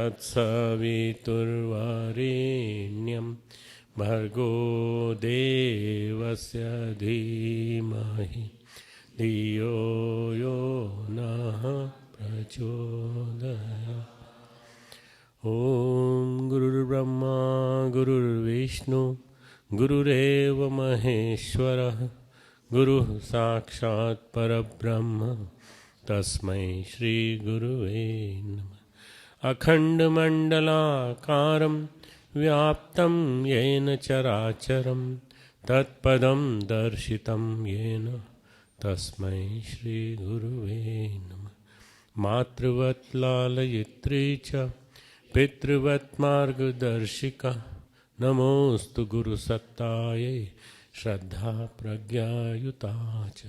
तत्सवितुर्वरेण्यं भर्गो देवस्य धीमहि धियो यो नः प्रचोदयात्। ॐ गुरुर्ब्रह्मा गुरुर्विष्णु गुरुरेव महेश्वरः गुरुः साक्षात् परब्रह्म तस्मै श्री गुरुवे नमः। अखण्डमण्डलाकारं व्याप्तं येन चराचरं तत्पदं दर्शितं येन तस्मै श्री गुरुवे नमः। मातृवत् लालयित्री च पितृवत् मार्गदर्शिका नमोस्तु गुरुसत्तायै श्रद्धा प्रज्ञायुता च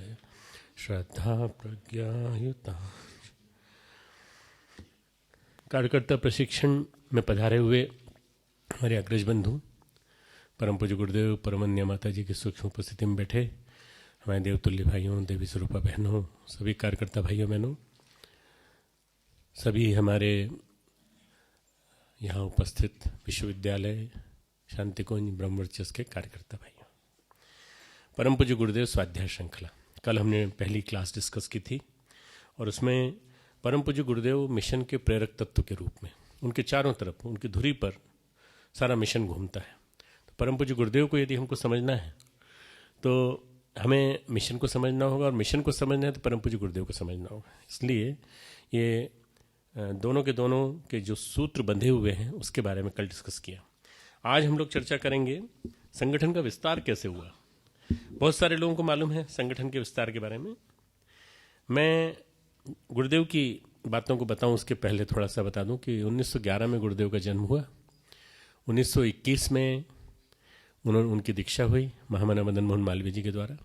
श्रद्धा प्रज्ञायुता। कार्यकर्ता प्रशिक्षण में पधारे हुए हमारे अग्रज बंधु परम पूज्य गुरुदेव परमन्या माता जी की सूक्ष्म उपस्थिति में बैठे हमारे देवतुल्य भाइयों, देवी स्वरूपा बहनों, सभी कार्यकर्ता भाइयों बहनों, सभी हमारे यहाँ उपस्थित विश्वविद्यालय शांतिकुंज ब्रह्मवर्चस्व के कार्यकर्ता भाइयों, परम पूज्य गुरुदेव स्वाध्याय श्रृंखला कल हमने पहली क्लास डिस्कस की थी और उसमें परम पूज्य गुरुदेव मिशन के प्रेरक तत्व के रूप में उनके चारों तरफ उनकी धुरी पर सारा मिशन घूमता है। तो परम पूज्य गुरुदेव को यदि हमको समझना है तो हमें मिशन को समझना होगा और मिशन को समझना है तो परम पूज्य गुरुदेव को समझना होगा। इसलिए ये दोनों के जो सूत्र बंधे हुए हैं उसके बारे में कल डिस्कस किया। आज हम लोग चर्चा करेंगे संगठन का विस्तार कैसे हुआ। बहुत सारे लोगों को मालूम है संगठन के विस्तार के बारे में। मैं गुरुदेव की बातों को बताऊं उसके पहले थोड़ा सा बता दूं कि 1911 में गुरुदेव का जन्म हुआ। 1921 में उनकी दीक्षा हुई महामना मदन मोहन मालवीय जी के द्वारा।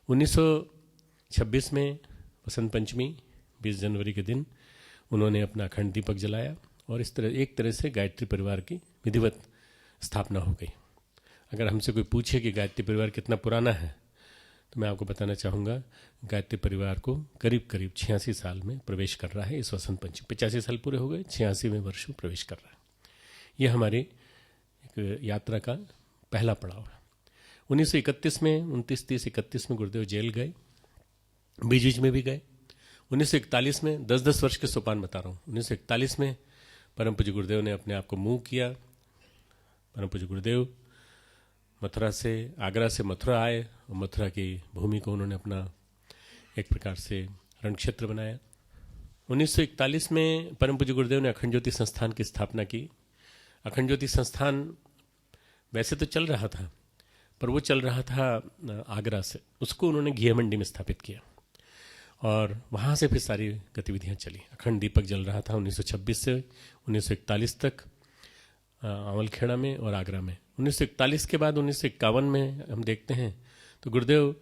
1926 में वसंत पंचमी 20 जनवरी के दिन उन्होंने अपना अखंड दीपक जलाया और इस तरह एक तरह से गायत्री परिवार की विधिवत स्थापना हो गई। अगर हमसे कोई पूछे कि गायत्री परिवार कितना पुराना है तो मैं आपको बताना चाहूँगा गायत्री परिवार को करीब 86 साल में प्रवेश कर रहा है। इस वसंत पंचमी 85 साल पूरे हो गए, 86वें वर्ष में प्रवेश कर रहा है। यह हमारी एक यात्रा का पहला पड़ाव है। 1931 में 29-30-31 में गुरुदेव जेल गए, बीच बीच में भी गए। 1941 में 10-10 वर्ष के सोपान बता रहा हूँ। 1941 में परम पूज्य गुरुदेव ने अपने आप को मूव किया। परम पूज्य गुरुदेव मथुरा से आगरा से मथुरा आए और मथुरा की भूमि को उन्होंने अपना एक प्रकार से रण क्षेत्र बनाया। 1941 में परम पूज्य गुरुदेव ने अखंड ज्योति संस्थान की स्थापना की। अखंड ज्योति संस्थान वैसे तो चल रहा था पर वो चल रहा था आगरा से, उसको उन्होंने घिया मंडी में स्थापित किया और वहाँ से फिर सारी गतिविधियाँ चली। अखंड दीपक जल रहा था 1926 से 1941 तक अमलखेड़ा में और आगरा में। 1941 के बाद 1951 में हम देखते हैं तो गुरुदेव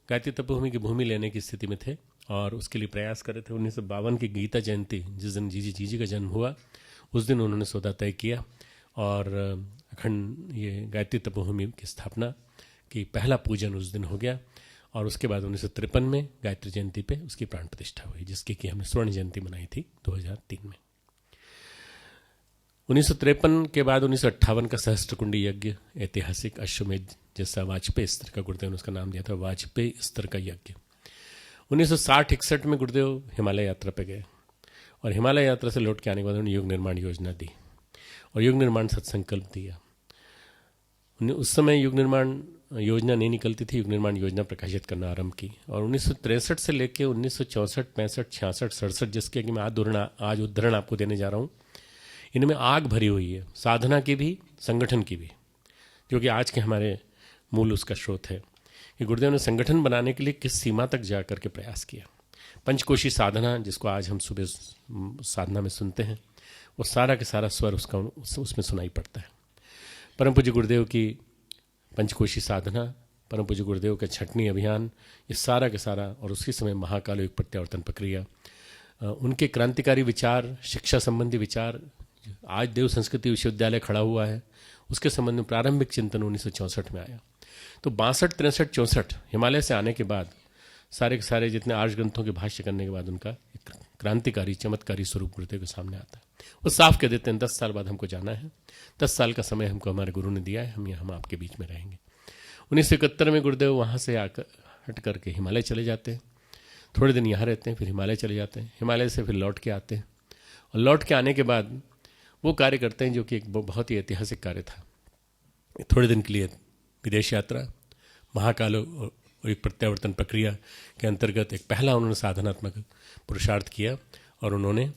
गायत्री तपोभूमि की भूमि लेने की स्थिति में थे और उसके लिए प्रयास कर रहे थे। 1952 की गीता जयंती जिस दिन जी का जन्म हुआ उस दिन उन्होंने सौदा तय किया और अखंड ये गायत्री तपोभूमि की स्थापना की पहला पूजन उस दिन हो गया और उसके बाद 1953 में गायत्री जयंती पे उसकी प्राण प्रतिष्ठा हुई जिसकी कि हमने स्वर्ण जयंती मनाई थी 2003 में। 1953 के बाद 1958 का सहस्त्रकुंडी यज्ञ ऐतिहासिक अश्वमेध जैसा वाजपेयी स्तर का गुरुदेव ने उसका नाम दिया था, वाजपेयी स्तर का यज्ञ। 1960-61 में गुरुदेव हिमालय यात्रा पे गए और हिमालय यात्रा से लौट के आने के बाद उन्होंने युग निर्माण योजना दी और युग निर्माण सत्संकल्प दिया। उस समय युग निर्माण योजना नहीं निकलती थी, युग निर्माण योजना प्रकाशित करना आरंभ की और 1963 से लेकर 1964, 65, 66, 67 जिसके कि मैं आज उद्धरण आपको देने जा रहा हूँ, इनमें आग भरी हुई है साधना की भी संगठन की भी, जो कि आज के हमारे मूल उसका स्रोत है कि गुरुदेव ने संगठन बनाने के लिए किस सीमा तक जा कर के प्रयास किया। पंचकोशी साधना जिसको आज हम सुबह साधना में सुनते हैं वो सारा के सारा स्वर उसका उसमें सुनाई पड़ता है। परम पूज्य गुरुदेव की पंचकोशी साधना, परम पूज्य गुरुदेव का छटनी अभियान, ये सारा के सारा और उसी समय महाकाल युग प्रत्यावर्तन प्रक्रिया, उनके क्रांतिकारी विचार, शिक्षा संबंधी विचार, आज देव संस्कृति विश्वविद्यालय खड़ा हुआ है उसके संबंध में प्रारंभिक चिंतन 1964 में आया। तो 62, 63, 64 हिमालय से आने के बाद सारे के सारे जितने आर्ष ग्रंथों के भाष्य करने के बाद उनका एक क्रांतिकारी चमत्कारी स्वरूप गुरुदेव के सामने आता है। वो साफ कह देते हैं 10 साल बाद हमको जाना है, 10 साल का समय हमको हमारे गुरु ने दिया है, हम आपके बीच में रहेंगे। 1971 में गुरुदेव वहाँ से आकर हट करके हिमालय चले जाते हैं, थोड़े दिन यहाँ रहते हैं, फिर हिमालय चले जाते हैं, हिमालय से फिर लौट के आते हैं, और लौट के आने के बाद वो कार्य करते हैं जो कि एक बहुत ही ऐतिहासिक कार्य था। थोड़े दिन के लिए विदेश यात्रा, महाकाल और एक प्रत्यावर्तन प्रक्रिया के अंतर्गत एक पहला उन्होंने साधनात्मक पुरुषार्थ किया और उन्होंने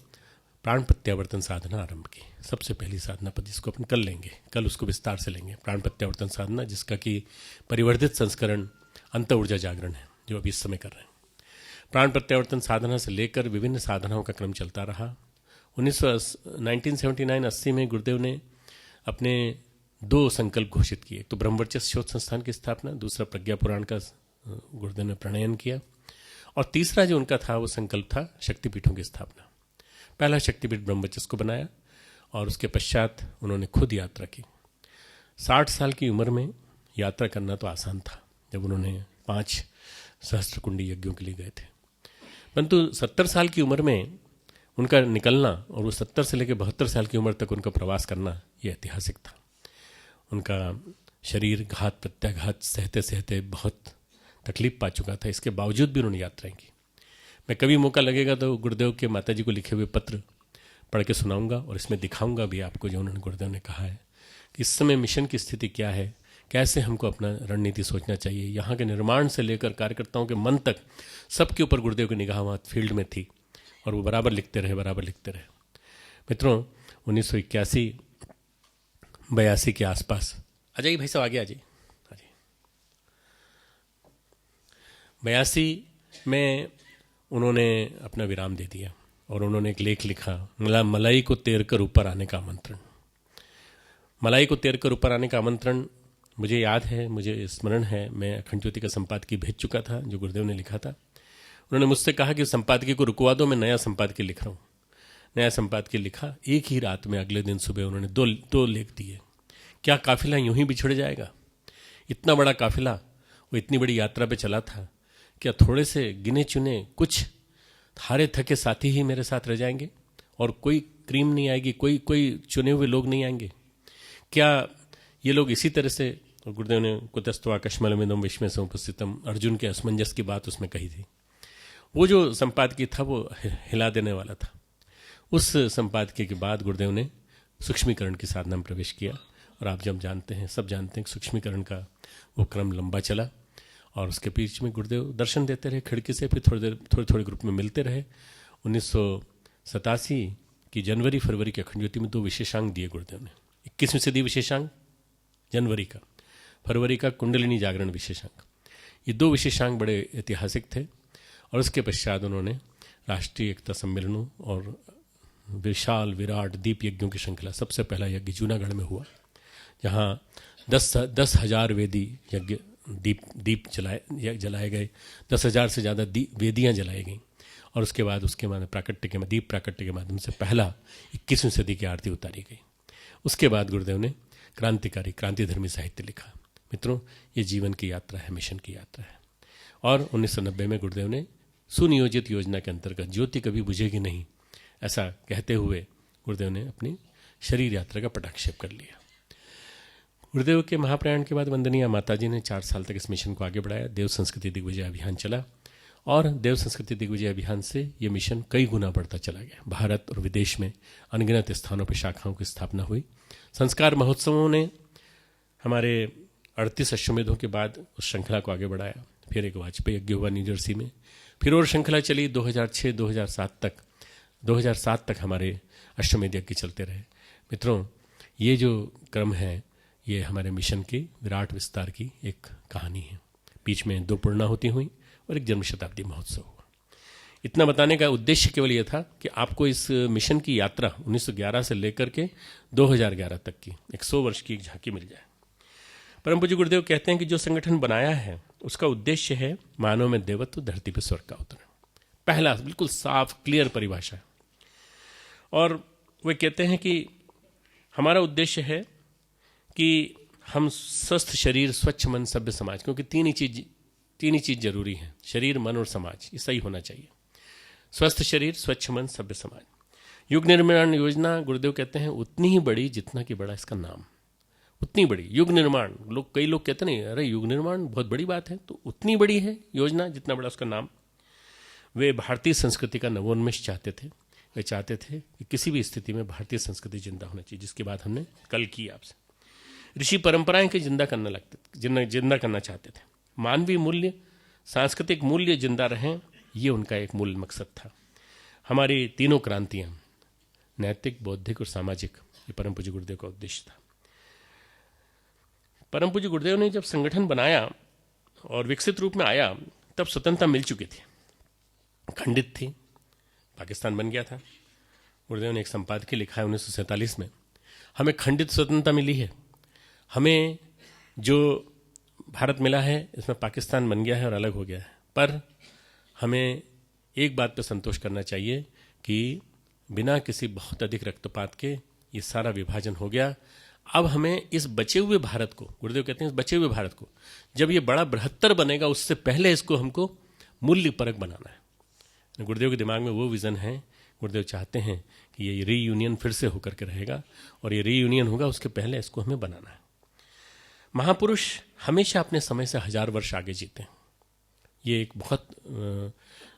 प्राण प्रत्यावर्तन साधना आरंभ की। सबसे पहली साधना पद जिसको अपन कल लेंगे, कल उसको विस्तार से लेंगे, प्राण प्रत्यावर्तन साधना, जिसका कि परिवर्धित संस्करण अंत ऊर्जा जागरण है जो अभी इस समय कर रहे हैं। प्राण प्रत्यावर्तन साधना से लेकर विभिन्न साधनाओं का क्रम चलता रहा। 1979-80 में गुरुदेव ने अपने 2 संकल्प घोषित किए। एक तो ब्रह्मवर्चस्व शोध संस्थान की स्थापना, दूसरा प्रज्ञा पुराण का गुरुदेव ने प्रणयन किया, और तीसरा जो उनका था वो संकल्प था शक्तिपीठों की स्थापना। पहला शक्तिपीठ ब्रह्मवर्चस्व को बनाया और उसके पश्चात उन्होंने खुद यात्रा की। 60 साल की उम्र में यात्रा करना तो आसान था जब उन्होंने 5 सहस्त्रकुंडी यज्ञों के लिए गए थे, परंतु 70 साल की उम्र में उनका निकलना और वो 70 से लेकर 72 साल की उम्र तक उनका प्रवास करना ये ऐतिहासिक था। उनका शरीर घात प्रत्याघात सहते सहते बहुत तकलीफ पा चुका था, इसके बावजूद भी उन्होंने यात्राएं की। मैं कभी मौका लगेगा तो गुरुदेव के माताजी को लिखे हुए पत्र पढ़ के सुनाऊंगा और इसमें दिखाऊंगा भी आपको जो उन्होंने गुरुदेव ने कहा है कि इस समय मिशन की स्थिति क्या है, कैसे हमको अपना रणनीति सोचना चाहिए। यहाँ के निर्माण से लेकर कार्यकर्ताओं के मन तक सबके ऊपर गुरुदेव की निगाह वहाँ फील्ड में थी और वो बराबर लिखते रहे। मित्रों, 1981-82 के आसपास, आ जाइए भाई साहब, आगे आ जाइए। 82 में उन्होंने अपना विराम दे दिया और उन्होंने एक लेख लिखा, मलाई को तैर कर ऊपर आने का आमंत्रण। मलाई को तैर कर ऊपर आने का आमंत्रण मुझे याद है, मुझे स्मरण है, मैं अखंड ज्योति का संपादकीय भेज चुका था जो गुरुदेव ने लिखा था। उन्होंने मुझसे कहा कि संपादकीय को रुकवा दो, मैं नया संपादकीय लिख रहा हूँ। नया संपादकीय लिखा, एक ही रात में अगले दिन सुबह उन्होंने दो लेख दिए। क्या काफिला यूं ही बिछड़ जाएगा? इतना बड़ा काफिला, वो इतनी बड़ी यात्रा पे चला था, क्या थोड़े से गिने चुने कुछ हारे थके साथी ही मेरे साथ रह जाएंगे और कोई क्रीम नहीं आएगी, कोई चुने हुए लोग नहीं आएंगे? क्या ये लोग इसी तरह से, और गुरुदेव ने कुतस्त्वा कश्मलमिदं विश्वे समुपस्थितम, अर्जुन के असमंजस की बात उसमें कही थी। वो जो संपादकीय था वो हिला देने वाला था। उस संपादकीय के बाद गुरुदेव ने सूक्ष्मीकरण की साधना में प्रवेश किया और आप जब जानते हैं, सब जानते हैं कि सूक्ष्मीकरण का वो क्रम लंबा चला और उसके बीच में गुरुदेव दर्शन देते रहे खिड़की से, फिर थोड़े ग्रुप में मिलते रहे। 1987 की जनवरी फरवरी की अखंड ज्योति में 2 विशेषांक दिए गुरुदेव ने। 21वीं सदी विशेषांक जनवरी का, फरवरी का कुंडलिनी जागरण विशेषांक। ये 2 विशेषांक बड़े ऐतिहासिक थे और उसके पश्चात उन्होंने राष्ट्रीय एकता सम्मेलनों और विशाल विराट दीप यज्ञों की श्रृंखला, सबसे पहला यज्ञ जूनागढ़ में हुआ जहाँ 10,000 वेदी यज्ञ दीप जलाए गए, 10,000 से ज़्यादा वेदियाँ जलाई गईं और उसके बाद दीप प्राकट्य के माध्यम से पहला 21वीं सदी की आरती उतारी गई। उसके बाद गुरुदेव ने क्रांतिधर्मी साहित्य लिखा। मित्रों, ये जीवन की यात्रा है, मिशन की यात्रा है। और 1990 में गुरुदेव ने सुनियोजित योजना के अंतर्गत ज्योति कभी बुझेगी नहीं, ऐसा कहते हुए गुरुदेव ने अपनी शरीर यात्रा का पटाक्षेप कर लिया। गुरुदेव के महाप्रयाण के बाद वंदनीय माताजी ने 4 साल तक इस मिशन को आगे बढ़ाया। देव संस्कृति दिग्विजय अभियान चला और देव संस्कृति दिग्विजय अभियान से ये मिशन कई गुना बढ़ता चला गया। भारत और विदेश में अनगिनत स्थानों पर शाखाओं की स्थापना हुई। संस्कार महोत्सवों ने हमारे 38 अश्वमेधों के बाद उस श्रृंखला को आगे बढ़ाया। फिर एक वाजपेयी यज्ञ हुआ न्यू जर्सी में, फिर और श्रृंखला चली 2006-2007 तक हमारे अश्वमेध यज्ञ चलते रहे। मित्रों, ये जो क्रम है ये हमारे मिशन के विराट विस्तार की एक कहानी है। बीच में 2 पूर्णाहुति हुई और एक जन्म शताब्दी महोत्सव हुआ। इतना बताने का उद्देश्य केवल यह था कि आपको इस मिशन की यात्रा 1911 से लेकर के 2011 तक की 100 वर्ष की एक झांकी मिल जाए। परम पूज्य गुरुदेव कहते हैं कि जो संगठन बनाया है उसका उद्देश्य है मानव में देवत्व, धरती पर स्वर्ग का अवतरण। पहला बिल्कुल साफ क्लियर परिभाषा है। और वे कहते हैं कि हमारा उद्देश्य है कि हम स्वस्थ शरीर, स्वच्छ मन, सभ्य समाज, क्योंकि तीन ही चीज जरूरी है, शरीर, मन और समाज, ये सही होना चाहिए। स्वस्थ शरीर, स्वच्छ मन, सभ्य समाज, युग निर्माण योजना गुरुदेव कहते हैं उतनी ही बड़ी जितना कि बड़ा इसका नाम, उतनी बड़ी। युग निर्माण, कई लोग कहते नहीं, अरे युग निर्माण बहुत बड़ी बात है, तो उतनी बड़ी है योजना जितना बड़ा उसका नाम। वे भारतीय संस्कृति का नवोन्मेष चाहते थे। वे चाहते थे कि किसी भी स्थिति में भारतीय संस्कृति जिंदा होना चाहिए, जिसकी बात हमने कल की आपसे। ऋषि परंपराएं के जिंदा करना चाहते थे। मानवीय मूल्य, सांस्कृतिक मूल्य जिंदा रहें, ये उनका एक मूल मकसद था। हमारी तीनों क्रांतियां, नैतिक, बौद्धिक और सामाजिक, ये परम पूज्य गुरुदेव का उद्देश्य था। परम पूज्य गुरुदेव ने जब संगठन बनाया और विकसित रूप में आया, तब स्वतंत्रता मिल चुकी थी, खंडित थी, पाकिस्तान बन गया था। गुरुदेव ने एक संपादकीय लिखा है 1947 में, हमें खंडित स्वतंत्रता मिली है, हमें जो भारत मिला है इसमें पाकिस्तान बन गया है और अलग हो गया है, पर हमें एक बात पर संतोष करना चाहिए कि बिना किसी बहुत अधिक रक्तपात के ये सारा विभाजन हो गया। अब हमें इस बचे हुए भारत को, गुरुदेव कहते हैं इस बचे हुए भारत को, जब ये बड़ा बृहत्तर बनेगा उससे पहले इसको हमको मूल्य परक बनाना है। गुरुदेव के दिमाग में वो विज़न है। गुरुदेव चाहते हैं कि ये रीयूनियन फिर से होकर के रहेगा, और ये रीयूनियन होगा उसके पहले इसको हमें बनाना है। महापुरुष हमेशा अपने समय से 1000 वर्ष आगे जीते हैं। ये एक बहुत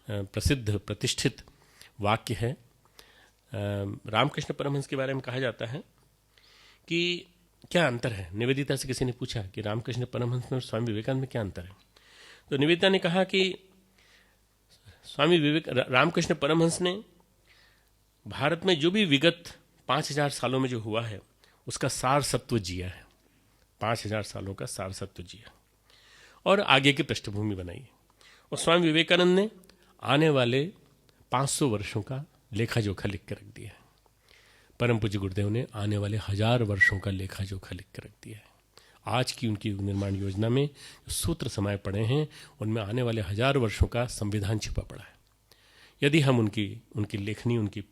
प्रसिद्ध प्रतिष्ठित वाक्य है। रामकृष्ण परमहंस के बारे में कहा जाता है कि क्या अंतर है। निवेदिता से किसी ने पूछा कि रामकृष्ण परमहंस में और स्वामी विवेकानंद में क्या अंतर है, तो निवेदिता ने कहा कि रामकृष्ण परमहंस ने भारत में जो भी विगत 5000 सालों में जो हुआ है उसका सार सत्व जिया है, 5000 सालों का सार सत्व जिया और आगे की पृष्ठभूमि बनाई। और स्वामी विवेकानंद ने आने वाले 500 वर्षों का लेखा जोखा लिख कर रख दिया है। परम पूज्य गुरुदेव ने आने वाले 1000 वर्षों का लेखा जोखा लिख कर रख दिया है। आज की उनकी युग निर्माण योजना में जो सूत्र समाये पड़े हैं उनमें आने वाले 1000 वर्षों का संविधान छिपा पड़ा है। यदि हम उनकी लेखनी, उनकी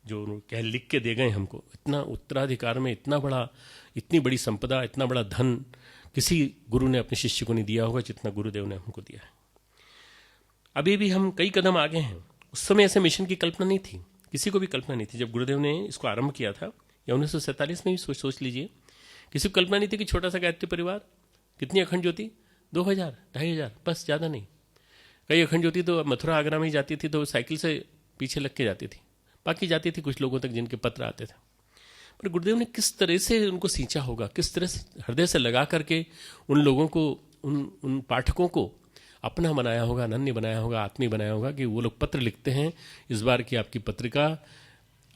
जो कह लिख के दे गए हमको, इतना उत्तराधिकार में इतनी बड़ी संपदा, इतना बड़ा धन किसी गुरु ने अपने शिष्य को नहीं दिया होगा जितना गुरुदेव ने हमको दिया है। अभी भी हम कई कदम आगे हैं। उस समय ऐसे मिशन की कल्पना नहीं थी, किसी को भी कल्पना नहीं थी। जब गुरुदेव ने इसको आरंभ किया था, या 1947 में भी सोच लीजिए, किसी को कल्पना नहीं थी कि छोटा सा गायत्री परिवार, कितनी अखंड ज्योति, 2000, 2500, बस, ज़्यादा नहीं। कई अखंड ज्योति तो मथुरा आगरा में ही जाती थी, तो साइकिल से पीछे लग के जाती थी, बाकी जाती थी कुछ लोगों तक जिनके पत्र आते थे। पर गुरुदेव ने किस तरह से उनको सींचा होगा, किस तरह से हृदय से लगा करके उन लोगों को, उन पाठकों को अपना बनाया होगा, अनन्य बनाया होगा, आत्मीय बनाया होगा कि वो लोग पत्र लिखते हैं, इस बार की आपकी पत्रिका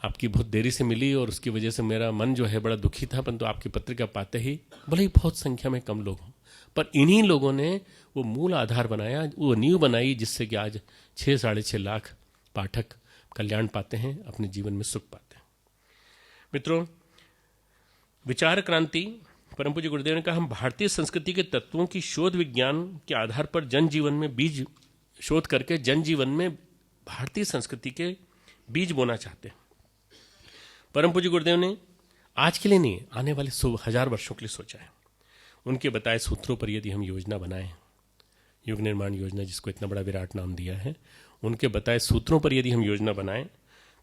आपकी बहुत देरी से मिली और उसकी वजह से मेरा मन जो है बड़ा दुखी था, परंतु आपकी पत्रिका पाते ही, भले ही बहुत संख्या में कम लोग हों, पर इन्हीं लोगों ने वो मूल आधार बनाया, वो नींव बनाई, जिससे कि आज 6-6.5 लाख पाठक कल्याण पाते हैं, अपने जीवन में सुख पाते हैं। मित्रों, विचार क्रांति, परम पूज्य गुरुदेव ने कहा, हम भारतीय संस्कृति के तत्वों की शोध विज्ञान के आधार पर जनजीवन में बीज शोध करके जनजीवन में भारतीय संस्कृति के बीज बोना चाहते हैं। परम पूज्य गुरुदेव ने आज के लिए नहीं, आने वाले 1000 वर्षों के लिए सोचा है। उनके बताए सूत्रों पर यदि हम योजना बनाएं, युग निर्माण योजना जिसको इतना बड़ा विराट नाम दिया है, उनके बताए सूत्रों पर यदि हम योजना बनाएं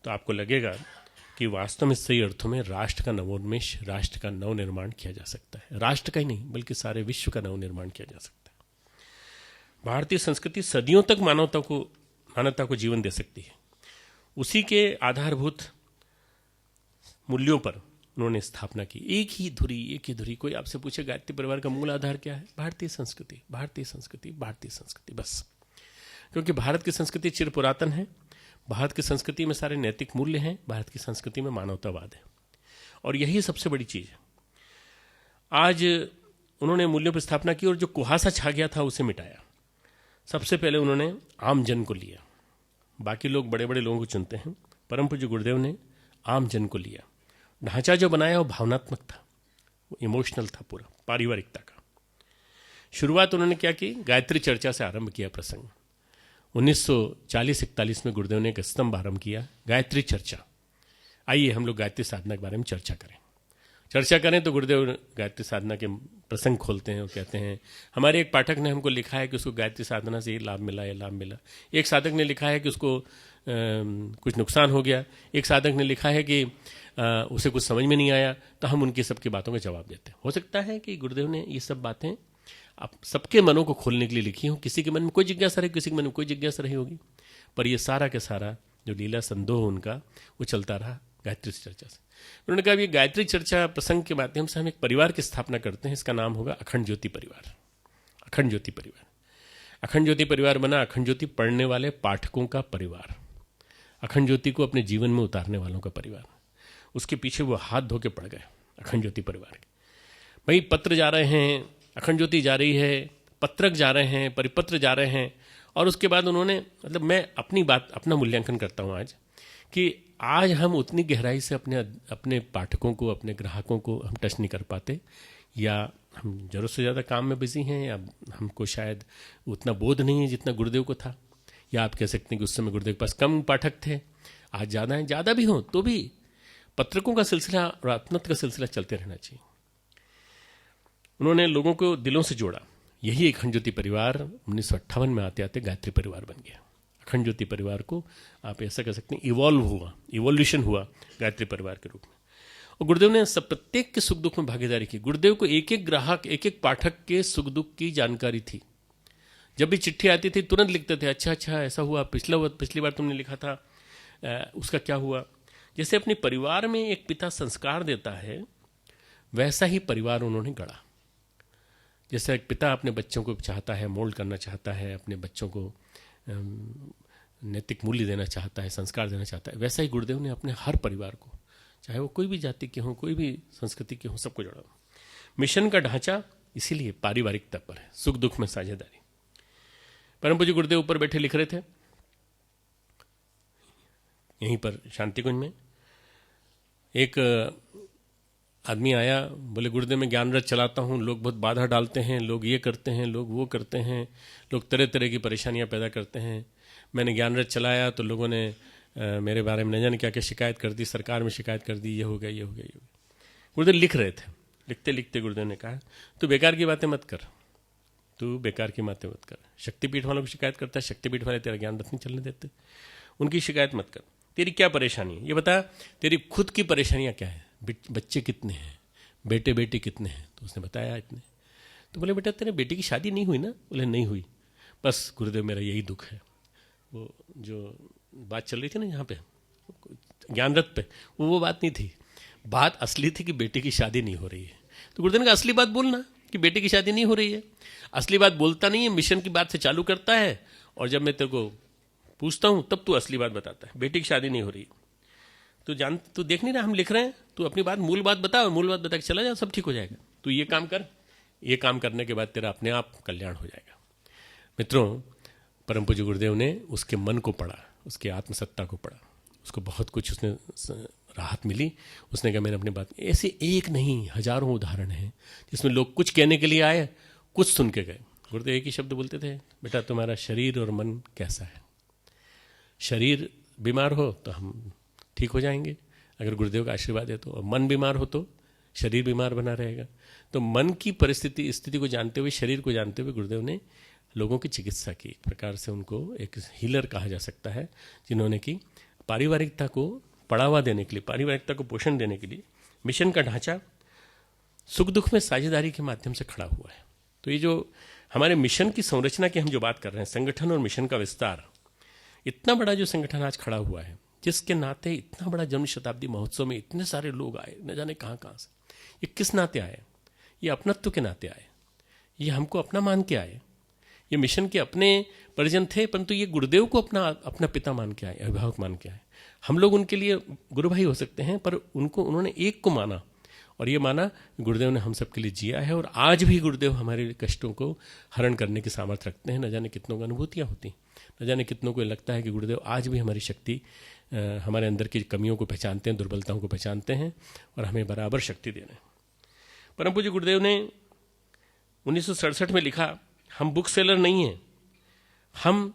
तो आपको लगेगा कि वास्तव में सही अर्थों में राष्ट्र का नवोन्मेष, राष्ट्र का नवनिर्माण किया जा सकता है। राष्ट्र का ही नहीं बल्कि सारे विश्व का नवनिर्माण किया जा सकता है। भारतीय संस्कृति सदियों तक मानवता को जीवन दे सकती है। उसी के आधारभूत मूल्यों पर उन्होंने स्थापना की। एक ही धुरी। कोई आपसे पूछे गायत्री परिवार का मूल आधार क्या है? भारतीय संस्कृति, भारतीय संस्कृति, भारतीय संस्कृति, बस। क्योंकि भारत की संस्कृति चिर पुरातन है, भारत की संस्कृति में सारे नैतिक मूल्य हैं, भारत की संस्कृति में मानवतावाद है, और यही सबसे बड़ी चीज़ है। आज उन्होंने मूल्यों पर स्थापना की और जो कुहासा छा गया था उसे मिटाया। सबसे पहले उन्होंने आम जन को लिया। बाकी लोग बड़े बड़े लोगों को चुनते हैं, परम पूज्य गुरुदेव ने आम जन को लिया। ढांचा जो बनाया वो भावनात्मक था, वो इमोशनल था, पूरा पारिवारिकता का। शुरुआत उन्होंने क्या की? गायत्री चर्चा से आरंभ किया प्रसंग। 1940-41 में गुरुदेव ने एक स्तंभ आरंभ किया, गायत्री चर्चा। आइए हम लोग गायत्री साधना के बारे में चर्चा करें। चर्चा करें तो गुरुदेव गायत्री साधना के प्रसंग खोलते हैं और कहते हैं, हमारे एक पाठक ने हमको लिखा है कि उसको गायत्री साधना से ये लाभ मिला, ये लाभ मिला। एक साधक ने लिखा है कि उसको कुछ नुकसान हो गया। एक साधक ने लिखा है कि उसे कुछ समझ में नहीं आया। तो हम उनकी सबकी बातों का जवाब देते हैं। हो सकता है कि गुरुदेव ने ये सब बातें आप सबके मनों को खोलने के लिए लिखी हो। किसी के मन में कोई जिज्ञासा रही, किसी के मन में कोई जिज्ञासा रही होगी, पर ये सारा के सारा जो लीला संदोह उनका वो चलता रहा गायत्री चर्चा से। उन्होंने कहा, ये गायत्री चर्चा प्रसंग के माध्यम से हम एक परिवार की स्थापना करते हैं। इसका नाम होगा अखंड ज्योति परिवार। अखंड ज्योति परिवार, अखंड ज्योति परिवार बना अखंड ज्योति पढ़ने वाले पाठकों का परिवार, अखंड ज्योति को अपने जीवन में उतारने वालों का परिवार। उसके पीछे वो हाथ धो के पड़ गए अखंड ज्योति परिवार के। भाई पत्र जा रहे हैं, अखंड ज्योति जा रही है, पत्रक जा रहे हैं, परिपत्र जा रहे हैं। और उसके बाद उन्होंने, मतलब मैं अपनी बात, अपना मूल्यांकन करता हूँ आज, कि आज हम उतनी गहराई से अपने पाठकों को, अपने ग्राहकों को हम टच नहीं कर पाते, या हम ज़रूरत से ज़्यादा काम में बिजी हैं, या हमको शायद उतना बोध नहीं है जितना गुरुदेव को था, या आप कह सकते हैं कि उस समय गुरुदेव के पास कम पाठक थे, आज ज़्यादा हैं। ज़्यादा भी हों तो भी पत्रकों का सिलसिला और आत्मत्व का सिलसिला चलते रहना चाहिए। उन्होंने लोगों को दिलों से जोड़ा। यही अखंड ज्योति परिवार 1958 में आते आते गायत्री परिवार बन गया। अखंड ज्योति परिवार को आप ऐसा कह सकते हैं इवोल्यूशन हुआ गायत्री परिवार के रूप में। और गुरुदेव ने सब प्रत्येक के सुख दुख में भागीदारी की। गुरुदेव को एक एक ग्राहक, एक एक पाठक के सुख दुख की जानकारी थी। जब भी चिट्ठी आती थी तुरंत लिखते थे, अच्छा ऐसा हुआ, पिछली बार तुमने लिखा था, उसका क्या हुआ। जैसे अपने परिवार में एक पिता संस्कार देता है, वैसा ही परिवार उन्होंने गढ़ा। जैसे एक पिता अपने बच्चों को चाहता है, मोल्ड करना चाहता है, अपने बच्चों को नैतिक मूल्य देना चाहता है, संस्कार देना चाहता है, वैसा ही गुरुदेव ने अपने हर परिवार को, चाहे वो कोई भी जाति के हों, कोई भी संस्कृति के हों, सबको जोड़ा। मिशन का ढांचा इसीलिए पारिवारिकता पर है, सुख दुख में साझेदारी। परम पूज्य गुरुदेव ऊपर बैठे लिख रहे थे, यहीं पर शांति कुंज में। एक आदमी आया, बोले गुरुदेव मैं ज्ञान रथ चलाता हूँ, लोग बहुत बाधा डालते हैं, लोग ये करते हैं, लोग वो करते हैं, लोग तरह तरह की परेशानियाँ पैदा करते हैं। मैंने ज्ञान रथ चलाया तो लोगों ने मेरे बारे में न जाने क्या क्या शिकायत कर दी, सरकार में शिकायत कर दी, ये हो गया, ये हो गया, ये हो गया। गुरुदेव लिख रहे थे, लिखते लिखते गुरुदेव ने कहा, तू बेकार की बातें मत कर, तू बेकार की बातें मत कर। शक्तिपीठ वालों की शिकायत करता है, शक्तिपीठ वाले तेरा ज्ञान रथ नहीं चलने देते, उनकी शिकायत मत कर। तेरी क्या परेशानी है ये बता, तेरी खुद की परेशानियाँ क्या है, बच्चे कितने हैं, बेटे बेटी कितने हैं। तो उसने बताया इतने। तो बोले बेटा तेरे बेटी की शादी नहीं हुई ना? बोले नहीं हुई। बस गुरुदेव मेरा यही दुख है। वो जो बात चल रही थी ना यहाँ पे ज्ञान रथ पे, वो बात नहीं थी, बात असली थी कि बेटी की शादी नहीं हो रही है। तो गुरुदेव ने कहा असली बात बोलना कि बेटी की शादी नहीं हो रही है। असली बात बोलता नहीं है, मिशन की बात से चालू करता है, और जब मैं तेरे को पूछता हूँ तब तू असली बात बताता है, बेटी की शादी नहीं हो रही। तू देख नहीं रहा हम लिख रहे हैं, तू अपनी बात मूल बात बता, मूल बात बता के चला जा, सब ठीक हो जाएगा। तू ये काम कर, ये काम करने के बाद तेरा अपने आप कल्याण हो जाएगा। मित्रों, परम पूज्य गुरुदेव ने उसके मन को पढ़ा, उसके आत्मसत्ता को पढ़ा, उसको बहुत कुछ उसने राहत मिली। उसने कहा मैंने अपनी बात, ऐसे एक नहीं हजारों उदाहरण हैं जिसमें लोग कुछ कहने के लिए आए, कुछ सुन के गए। गुरुदेव एक ही शब्द बोलते थे, बेटा तुम्हारा शरीर और मन कैसा है। शरीर बीमार हो तो हम ठीक हो जाएंगे, अगर गुरुदेव का आशीर्वाद है तो, और मन बीमार हो तो शरीर बीमार बना रहेगा। तो मन की परिस्थिति स्थिति को जानते हुए, शरीर को जानते हुए गुरुदेव ने लोगों की चिकित्सा की। एक प्रकार से उनको एक हीलर कहा जा सकता है, जिन्होंने कि पारिवारिकता को बढ़ावा देने के लिए, पारिवारिकता को पोषण देने के लिए मिशन का ढांचा सुख दुख में साझेदारी के माध्यम से खड़ा हुआ है। तो ये जो हमारे मिशन की संरचना की हम जो बात कर रहे हैं, संगठन और मिशन का विस्तार, इतना बड़ा जो संगठन आज खड़ा हुआ है, जिसके नाते इतना बड़ा जन्म शताब्दी महोत्सव में इतने सारे लोग आए, न जाने कहाँ कहाँ से, ये किस नाते आए? ये अपनत्व के नाते आए, ये हमको अपना मान के आए। ये मिशन के अपने परिजन थे, परंतु ये गुरुदेव को अपना पिता मान के आए, अभिभावक मान के आए। हम लोग उनके लिए गुरु भाई हो सकते हैं, पर उन्होंने एक को माना, और ये माना गुरुदेव ने हम सबके लिए जिया है। और आज भी गुरुदेव हमारे कष्टों को हरण करने की सामर्थ्य रखते हैं। न जाने कितनों को अनुभूतियाँ होती, न जाने कितनों को लगता है कि गुरुदेव आज भी हमारी शक्ति, हमारे अंदर की कमियों को पहचानते हैं, दुर्बलताओं को पहचानते हैं, और हमें बराबर शक्ति दे रहे हैं। परम पूज्य गुरुदेव ने 1967 में लिखा, हम बुक सेलर नहीं हैं, हम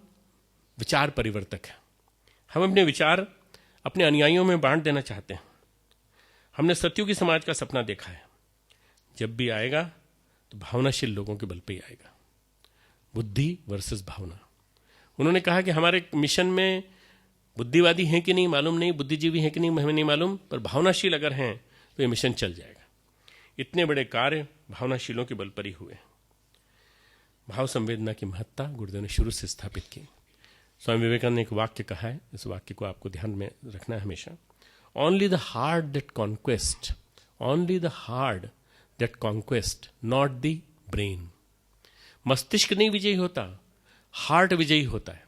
विचार परिवर्तक हैं। हम अपने विचार अपने अनुयायियों में बांट देना चाहते हैं। हमने सतयुगी समाज का सपना देखा है, जब भी आएगा तो भावनाशील लोगों के बल पे ही आएगा, बुद्धि वर्सेस भावना। उन्होंने कहा कि हमारे मिशन में बुद्धिवादी हैं कि नहीं मालूम नहीं, बुद्धिजीवी हैं कि नहीं हमें नहीं मालूम, पर भावनाशील अगर हैं तो ये मिशन चल जाएगा। इतने बड़े कार्य भावनाशीलों के बल पर ही हुए। भाव संवेदना की महत्ता गुरुदेव ने शुरू से स्थापित की। स्वामी विवेकानंद ने एक वाक्य कहा है, इस वाक्य को आपको ध्यान में रखना है हमेशा। Only the heart that conquest, only the heart that conquest, not the brain. मस्तिष्क नहीं विजयी होता, हार्ट विजयी होता है।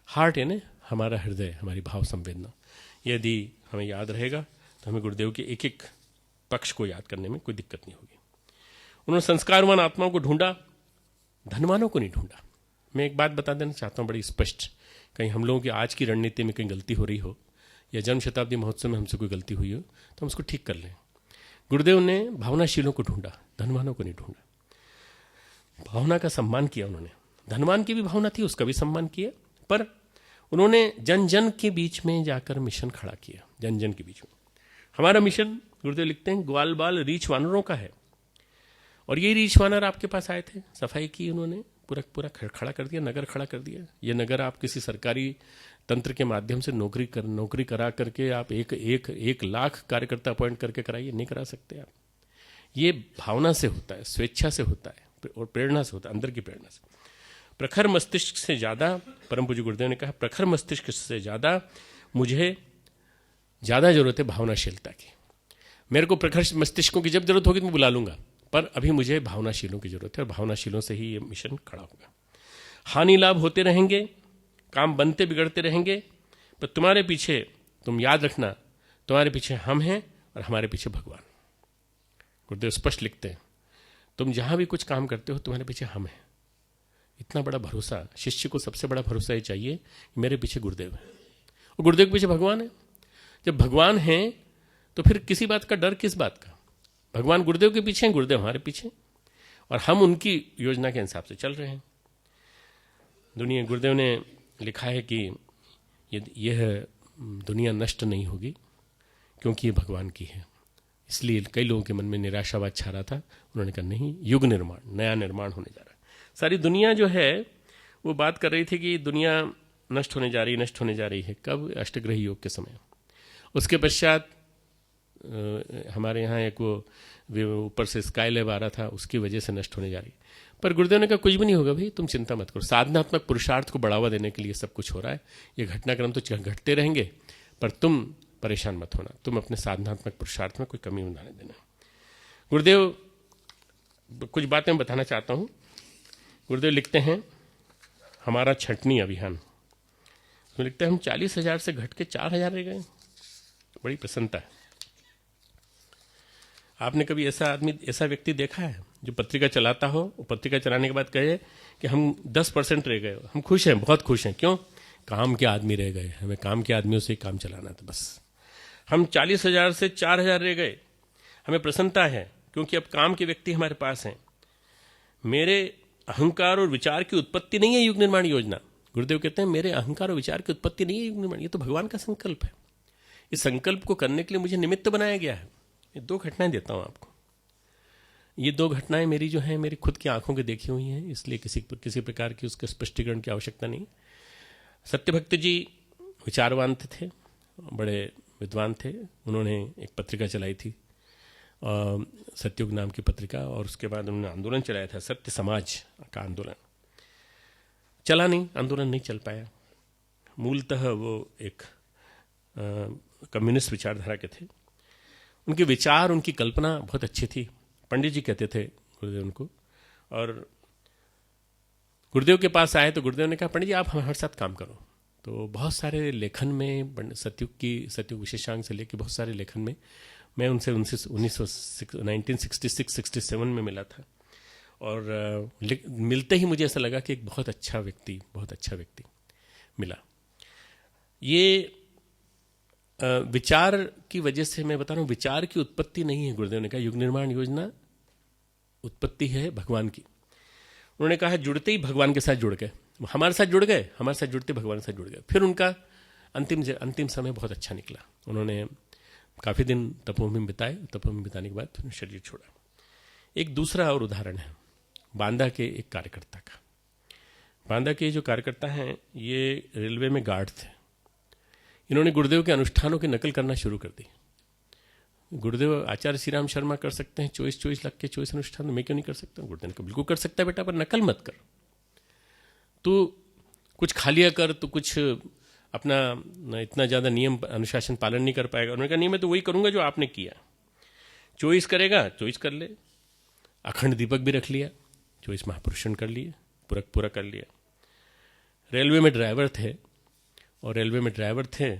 हार्ट यानी हमारा हृदय, हमारी भाव संवेदना। यदि हमें याद रहेगा तो हमें गुरुदेव के एक एक पक्ष को याद करने में कोई दिक्कत नहीं होगी। उन्होंने संस्कारवान आत्माओं को ढूंढा, धनवानों को नहीं ढूंढा। मैं एक बात बता देना चाहता हूं बड़ी स्पष्ट, कहीं हम लोगों की आज की रणनीति में कहीं गलती हो रही हो या जन्म शताब्दी महोत्सव में हमसे कोई गलती हुई हो तो हम उसको ठीक कर लें। गुरुदेव ने भावनाशीलों को ढूंढा, धनवानों को नहीं ढूंढा। भावना का सम्मान किया उन्होंने, धनवान की भी भावना थी उसका भी सम्मान किया, पर उन्होंने जन जन के बीच में जाकर मिशन खड़ा किया, जन जन के बीच में। हमारा मिशन, गुरुदेव लिखते हैं, ग्वाल बाल रीछ वानरों का है, और ये रीछ वानर आपके पास आए थे, सफाई की उन्होंने, पूरा खड़ा कर दिया, नगर खड़ा कर दिया। ये नगर आप किसी सरकारी तंत्र के माध्यम से नौकरी करा करके आप एक लाख कार्यकर्ता अपॉइंट करके कराइए, नहीं करा सकते आप। ये भावना से होता है, स्वेच्छा से होता है और प्रेरणा से होता है, अंदर की प्रेरणा से। प्रखर मस्तिष्क से ज्यादा, परम पूज्य गुरुदेव ने कहा, प्रखर मस्तिष्क से ज्यादा मुझे ज्यादा जरूरत है भावनाशीलता की। मेरे को प्रखर मस्तिष्कों की जब जरूरत होगी तो मैं बुला लूंगा, पर अभी मुझे भावनाशीलों की जरूरत है, और भावनाशीलों से ही ये मिशन खड़ा होगा। हानि लाभ होते रहेंगे, काम बनते बिगड़ते रहेंगे, पर तुम्हारे पीछे, तुम याद रखना, तुम्हारे पीछे हम हैं और हमारे पीछे भगवान। गुरुदेव स्पष्ट लिखते हैं, तुम जहां भी कुछ काम करते हो तुम्हारे पीछे हम हैं। इतना बड़ा भरोसा, शिष्य को सबसे बड़ा भरोसा ये चाहिए कि मेरे पीछे गुरुदेव है और गुरुदेव के पीछे भगवान है। जब भगवान है तो फिर किसी बात का डर किस बात का? भगवान गुरुदेव के पीछे हैं, गुरुदेव हमारे पीछे, और हम उनकी योजना के हिसाब से चल रहे हैं। दुनिया, गुरुदेव ने लिखा है कि यह दुनिया नष्ट नहीं होगी क्योंकि ये भगवान की है। इसलिए कई लोगों के मन में निराशावाद छा रहा था, उन्होंने कहा नहीं, युग निर्माण, नया निर्माण होने जा रहा है। सारी दुनिया जो है वो बात कर रही थी कि दुनिया नष्ट होने जा रही है। कब? अष्टग्रह योग के समय। उसके पश्चात हमारे यहाँ एक वो ऊपर से स्काई लैब आ रहा था, उसकी वजह से नष्ट होने जा रही। पर गुरुदेव ने कहा कुछ भी नहीं होगा भाई, तुम चिंता मत करो, साधनात्मक पुरुषार्थ को बढ़ावा देने के लिए सब कुछ हो रहा है। ये घटनाक्रम तो घटते रहेंगे, पर तुम परेशान मत होना, तुम अपने साधनात्मक पुरुषार्थ में कोई कमी न आने देना। गुरुदेव, कुछ बातें बताना चाहता हूँ। गुरुदेव लिखते हैं, हमारा छंटनी अभियान, उसमें लिखते हैं हम 40,000 से घट के 4,000 रह गए। बड़ी प्रसन्नता है। आपने कभी ऐसा व्यक्ति देखा है जो पत्रिका चलाता हो, वो पत्रिका चलाने के बाद कहे कि हम 10% रह गए, हम खुश हैं, बहुत खुश हैं। क्यों? काम के आदमी रह गए, हमें काम के आदमियों से ही काम चलाना था बस। हम 40,000 से 4,000 रह गए, हमें प्रसन्नता है क्योंकि अब काम के व्यक्ति हमारे पास हैं। मेरे अहंकार और विचार की उत्पत्ति नहीं है युग निर्माण योजना। गुरुदेव कहते हैं मेरे अहंकार और विचार की उत्पत्ति नहीं है युग निर्माण, ये तो भगवान का संकल्प है। इस संकल्प को करने के लिए मुझे निमित्त बनाया गया है। ये 2 घटनाएं देता हूं आपको। ये 2 घटनाएं मेरी जो हैं, मेरी खुद की आंखों के देखी हुई हैं, इसलिए किसी प्रकार की उसके स्पष्टीकरण की आवश्यकता नहीं। सत्यभक्त जी विचारवान थे, बड़े विद्वान थे। उन्होंने एक पत्रिका चलाई थी, सत्युग नाम की पत्रिका, और उसके बाद उन्होंने आंदोलन चलाया था, सत्य समाज का आंदोलन। चला नहीं, आंदोलन नहीं चल पाया। मूलतः वो एक कम्युनिस्ट विचारधारा के थे। उनके विचार, उनकी कल्पना बहुत अच्छी थी। पंडित जी कहते थे गुरुदेव उनको, और गुरुदेव के पास आए तो गुरुदेव ने कहा पंडित जी आप हमारे साथ काम करो। तो बहुत सारे लेखन में, सत्युग विशेषांक से लेकर बहुत सारे लेखन में मैं उनसे 1966-67 में मिला था, और मिलते ही मुझे ऐसा लगा कि एक बहुत अच्छा व्यक्ति मिला। ये विचार की वजह से मैं बता रहा हूँ, विचार की उत्पत्ति नहीं है। गुरुदेव ने कहा युग निर्माण योजना उत्पत्ति है भगवान की। उन्होंने कहा जुड़ते ही भगवान के साथ जुड़ गए, हमारे साथ जुड़ गए, हमारे साथ जुड़ते भगवान के साथ जुड़ गए। फिर उनका अंतिम समय बहुत अच्छा निकला। उन्होंने काफ़ी दिन तपोवन में बिताए। तपोवन में बिताने के बाद फिर शरीर छोड़ा। एक दूसरा और उदाहरण है बांदा के एक कार्यकर्ता का। बांदा के जो कार्यकर्ता हैं ये रेलवे में गार्ड थे। इन्होंने गुरुदेव के अनुष्ठानों की नकल करना शुरू कर दी। गुरुदेव आचार्य श्री राम शर्मा कर सकते हैं 24 लाख के 24 अनुष्ठान, मैं क्यों नहीं कर सकता? गुरुदेव को बिल्कुल कर सकता है बेटा, पर नकल मत कर। तो कुछ खा लिया कर, तो कुछ अपना इतना ज़्यादा नियम अनुशासन पालन नहीं कर पाएगा। उन्होंने कहा नहीं, मैं तो वही करूँगा जो आपने किया। 24 करेगा 24 कर ले। अखंड दीपक भी रख लिया, 24 महापुरुषण कर लिए, पूरा कर लिया। रेलवे में ड्राइवर थे, और रेलवे में ड्राइवर थे,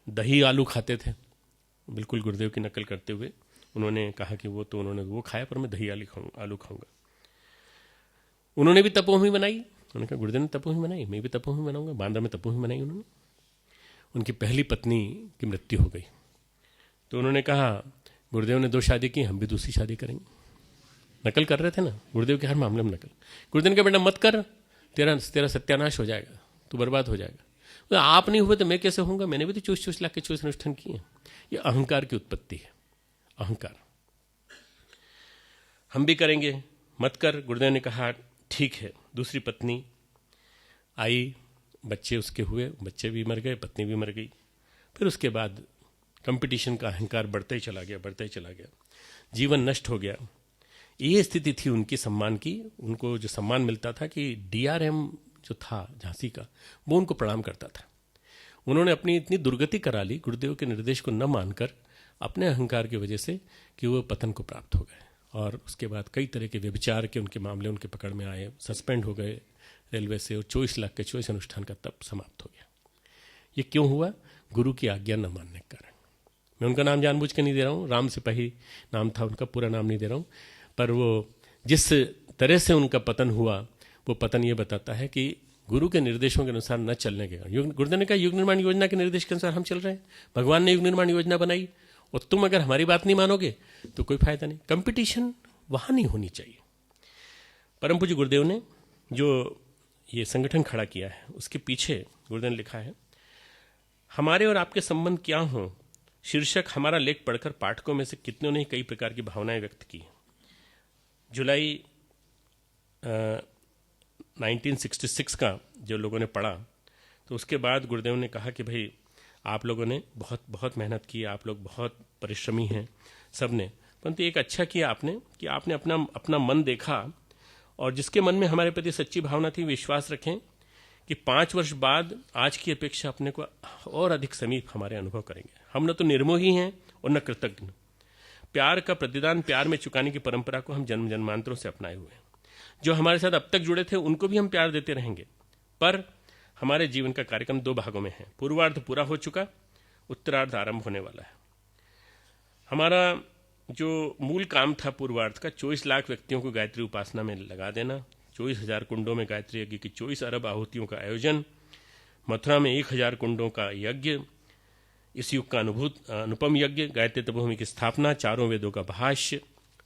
दही आलू खाते थे। बिल्कुल गुरुदेव की नकल करते हुए उन्होंने कहा कि उन्होंने वो खाया, पर मैं दही आलू खाऊंगा। उन्होंने भी तपोभूमि बनाई। उन्होंने कहा गुरुदेव ने तपोभूमि बनाई, मैं भी तपोभूमि बनाऊंगा। बांदा में तपोभूमि बनाई उन्होंने। उनकी पहली पत्नी की मृत्यु हो गई, तो उन्होंने कहा गुरुदेव ने 2 शादी की, हम भी दूसरी शादी करेंगे। नकल कर रहे थे ना, गुरुदेव के हर मामले में नकल। गुरुदेव ने कहा बेटा मत कर, तेरा सत्यानाश हो जाएगा, तू बर्बाद हो जाएगा। तो आप नहीं हुए तो मैं कैसे होऊंगा? मैंने भी तो 24 लाख के 24 अनुष्ठान किए। ये अहंकार की उत्पत्ति है, अहंकार। हम भी करेंगे, मत कर। गुरुदेव ने कहा ठीक है। दूसरी पत्नी आई, बच्चे उसके हुए, बच्चे भी मर गए, पत्नी भी मर गई। फिर उसके बाद कंपटीशन का अहंकार बढ़ते ही चला गया, जीवन नष्ट हो गया। ये स्थिति थी उनकी सम्मान की। उनको जो सम्मान मिलता था कि डीआरएम जो था झांसी का, वो उनको प्रणाम करता था। उन्होंने अपनी इतनी दुर्गति करा ली गुरुदेव के निर्देश को न मानकर, अपने अहंकार की वजह से, कि वो पतन को प्राप्त हो गए। और उसके बाद कई तरह के व्यभिचार के उनके मामले उनके पकड़ में आए, सस्पेंड हो गए रेलवे से, और 24 लाख के 24 अनुष्ठान का तप समाप्त हो गया। ये क्यों हुआ? गुरु की आज्ञा न मानने के कारण। मैं उनका नाम जानबूझ के नहीं दे रहा हूँ, राम सिपाही नाम था उनका, पूरा नाम नहीं दे रहा हूँ, पर वो जिस तरह से उनका पतन हुआ, वो पतन ये बताता है कि गुरु के निर्देशों के अनुसार न चलने के कारण। गुरुदेव ने कहा युग निर्माण योजना के निर्देश के अनुसार हम चल रहे हैं, भगवान ने युग निर्माण योजना बनाई, और तुम अगर हमारी बात नहीं मानोगे तो कोई फायदा नहीं। कंपटीशन वहां नहीं होनी चाहिए। परम पूज्य गुरुदेव ने जो ये संगठन खड़ा किया है, उसके पीछे गुरुदेव ने लिखा है, हमारे और आपके संबंध क्या हों शीर्षक हमारा लेख पढ़कर पाठकों में से कितनों ने कई प्रकार की भावनाएं व्यक्त की। जुलाई 1966 का जो लोगों ने पढ़ा, तो उसके बाद गुरुदेव ने कहा कि भाई आप लोगों ने बहुत बहुत मेहनत की, आप लोग बहुत परिश्रमी हैं सब ने, परंतु एक अच्छा किया आपने कि आपने अपना मन देखा, और जिसके मन में हमारे प्रति सच्ची भावना थी, विश्वास रखें कि 5 वर्ष बाद आज की अपेक्षा अपने को और अधिक समीप हमारे अनुभव करेंगे। हम न तो निर्मोही हैं और न कृतज्ञ। प्यार का प्रतिदान प्यार में चुकाने की परंपरा को हम जन्म जन्मांतरों से अपनाए हुए हैं। जो हमारे साथ अब तक जुड़े थे उनको भी हम प्यार देते रहेंगे। पर हमारे जीवन का कार्यक्रम 2 भागों में है। पूर्वार्ध पूरा हो चुका, उत्तरार्ध आरंभ होने वाला है। हमारा जो मूल काम था पूर्वार्ध का, 24 लाख व्यक्तियों को गायत्री उपासना में लगा देना, 24,000 कुंडों में गायत्री यज्ञ की 24 अरब आहुतियों का आयोजन, मथुरा में 1,000 कुंडों का यज्ञ, इस युग का अनुपम यज्ञ, गायत्री तपोभूमि की स्थापना, 4 वेदों का भाष्य,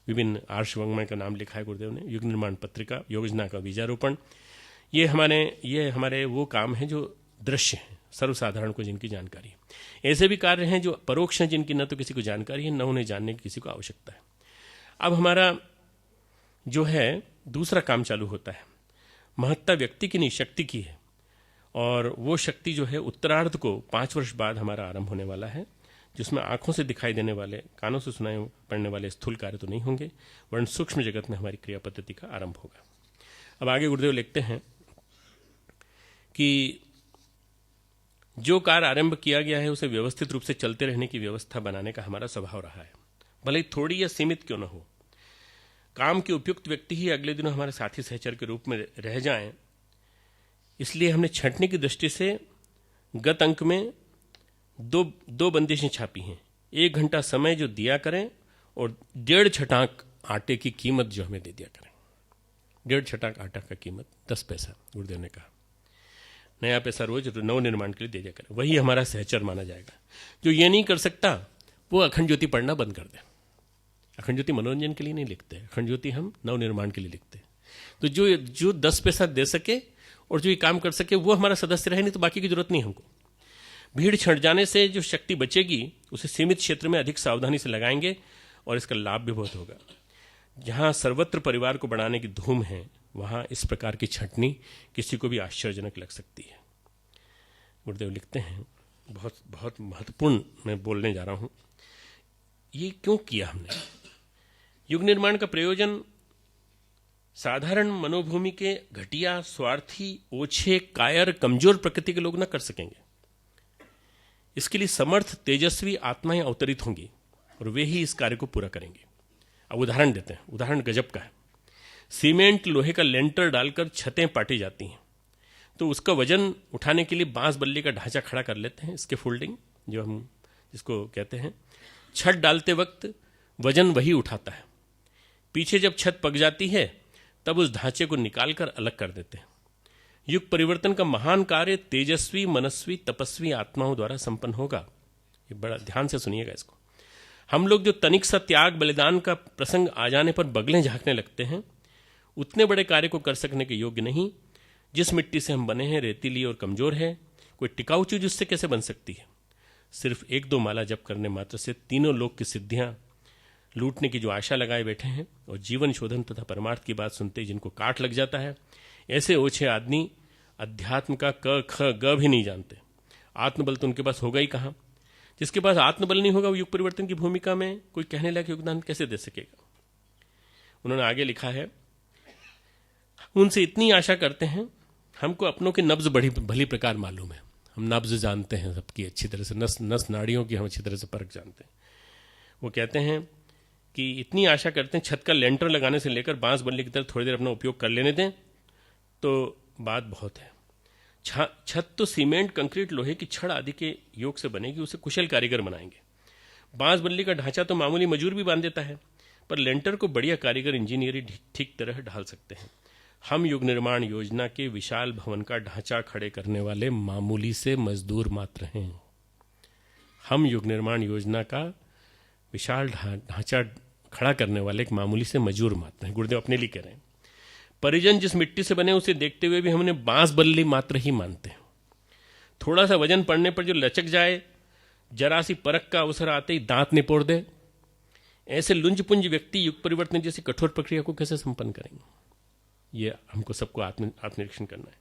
विभिन्न आर्षवंगमय का नाम लिखा है गुरुदेव ने, युग निर्माण पत्रिका, योजना का बीजारोपण। ये हमारे वो काम हैं जो दृश्य हैं, सर्वसाधारण को जिनकी जानकारी है। ऐसे भी कार्य हैं जो परोक्ष हैं, जिनकी न तो किसी को जानकारी है, न उन्हें जानने की किसी को आवश्यकता है। अब हमारा जो है दूसरा काम चालू होता है। महत्ता व्यक्ति की नहीं, शक्ति की है, और वो शक्ति जो है उत्तरार्ध को 5 वर्ष बाद हमारा आरंभ होने वाला है, जिसमें आंखों से दिखाई देने वाले, कानों से सुनाई पड़ने वाले स्थूल कार्य तो नहीं होंगे, वरन सूक्ष्म जगत में हमारी क्रिया पद्धति का आरंभ होगा। अब आगे गुरुदेव लिखते हैं कि जो कार्य आरंभ किया गया है उसे व्यवस्थित रूप से चलते रहने की व्यवस्था बनाने का हमारा स्वभाव रहा है, भले ही थोड़ी या सीमित क्यों न हो। काम के उपयुक्त व्यक्ति ही अगले दिनों हमारे साथी सहचर के रूप में रह जाएं, इसलिए हमने छंटने की दृष्टि से गत अंक में दो बंदिशें छापी हैं। 1 घंटा समय जो दिया करें, और 1.5 छटाक आटे की कीमत जो हमें दे दिया करें। 1.5 छटाक आटा का कीमत 10 पैसा, गुरुदेव ने कहा। नया पैसा रोज नव निर्माण के लिए दे दिया करें, वही हमारा सहचर माना जाएगा। जो ये नहीं कर सकता वो अखंड ज्योति पढ़ना बंद कर दे। अखंड ज्योति मनोरंजन के लिए नहीं लिखते, अखंड ज्योति हम नव निर्माण के लिए लिखते। तो जो 10 पैसा दे सके और जो ये काम कर सके वो हमारा सदस्य रहे, नहीं तो बाकी की जरूरत नहीं हमको। भीड़ छंट जाने से जो शक्ति बचेगी उसे सीमित क्षेत्र में अधिक सावधानी से लगाएंगे और इसका लाभ भी बहुत होगा। जहां सर्वत्र परिवार को बढ़ाने की धूम है, वहां इस प्रकार की छंटनी किसी को भी आश्चर्यजनक लग सकती है। गुरुदेव लिखते हैं, बहुत बहुत महत्वपूर्ण मैं बोलने जा रहा हूं, ये क्यों किया हमने। युग निर्माण का प्रयोजन साधारण मनोभूमि के घटिया, स्वार्थी, ओछे, कायर, कमजोर प्रकृति के लोग न कर सकेंगे। इसके लिए समर्थ, तेजस्वी आत्माएं अवतरित होंगी और वे ही इस कार्य को पूरा करेंगे। अब उदाहरण देते हैं, उदाहरण गजब का है। सीमेंट, लोहे का लेंटर डालकर छतें पाटी जाती हैं, तो उसका वजन उठाने के लिए बांस बल्ली का ढांचा खड़ा कर लेते हैं, इसके फोल्डिंग जो हम जिसको कहते हैं। छत डालते वक्त वजन वही उठाता है। पीछे जब छत पक जाती है तब उस ढांचे को निकालकर अलग कर देते हैं। युग परिवर्तन का महान कार्य तेजस्वी, मनस्वी, तपस्वी आत्माओं द्वारा संपन्न होगा। ये बड़ा ध्यान से सुनिएगा इसको। हम लोग जो तनिक सा त्याग, बलिदान का प्रसंग आ जाने पर बगलें झांकने लगते हैं, उतने बड़े कार्य को कर सकने के योग्य नहीं। जिस मिट्टी से हम बने हैं रेतीली और कमजोर है, कोई टिकाऊ चीज उससे कैसे बन सकती है। सिर्फ 1-2 माला जप करने मात्र से तीनों लोक की सिद्धियां लूटने की जो आशा लगाए बैठे हैं और जीवन शोधन तथा परमार्थ की बात सुनते ही जिनको काट लग जाता है, ऐसे ओछे आदमी अध्यात्म का क ख ग भी नहीं जानते। आत्मबल तो उनके पास होगा ही कहां। जिसके पास आत्मबल नहीं होगा वो युग परिवर्तन की भूमिका में कोई कहने लायक योगदान कैसे दे सकेगा। उन्होंने आगे लिखा है, उनसे इतनी आशा करते हैं, हमको अपनों की नब्ज बड़ी भली प्रकार मालूम है। हम नब्ज जानते हैं सबकी अच्छी तरह से, नस नाड़ियों की हम अच्छी तरह से परख जानते हैं। वो कहते हैं कि इतनी आशा करते हैं, छत का लेंटर लगाने से लेकर बांस बल्ली की तरह थोड़ी देर अपना उपयोग कर लेने दें तो बात बहुत है। छत तो सीमेंट, कंक्रीट, लोहे की छड़ आदि के योग से बनेगी, उसे कुशल कारीगर बनाएंगे। बांस बल्ली का ढांचा तो मामूली मजूर भी बांध देता है, पर लेंटर को बढ़िया कारीगर इंजीनियरी ठीक तरह ढाल सकते हैं। हम युग निर्माण योजना के विशाल भवन का ढांचा खड़े करने वाले मामूली से मजदूर मात्र हैं। हम युग निर्माण योजना का विशाल ढांचा खड़ा करने वाले एक मामूली से मजदूर मात्र हैं। गुरुदेव अपने लिए कह रहे हैं। परिजन जिस मिट्टी से बने उसे देखते हुए भी हमने बांस बल्ली मात्र ही मानते हैं। थोड़ा सा वजन पड़ने पर जो लचक जाए, जरा सी परख का अवसर आते ही दांत निपोड़ दे, ऐसे लुंजपुंज व्यक्ति युग परिवर्तन जैसी कठोर प्रक्रिया को कैसे संपन्न करेंगे। ये हमको सबको आत्मनिरीक्षण करना है।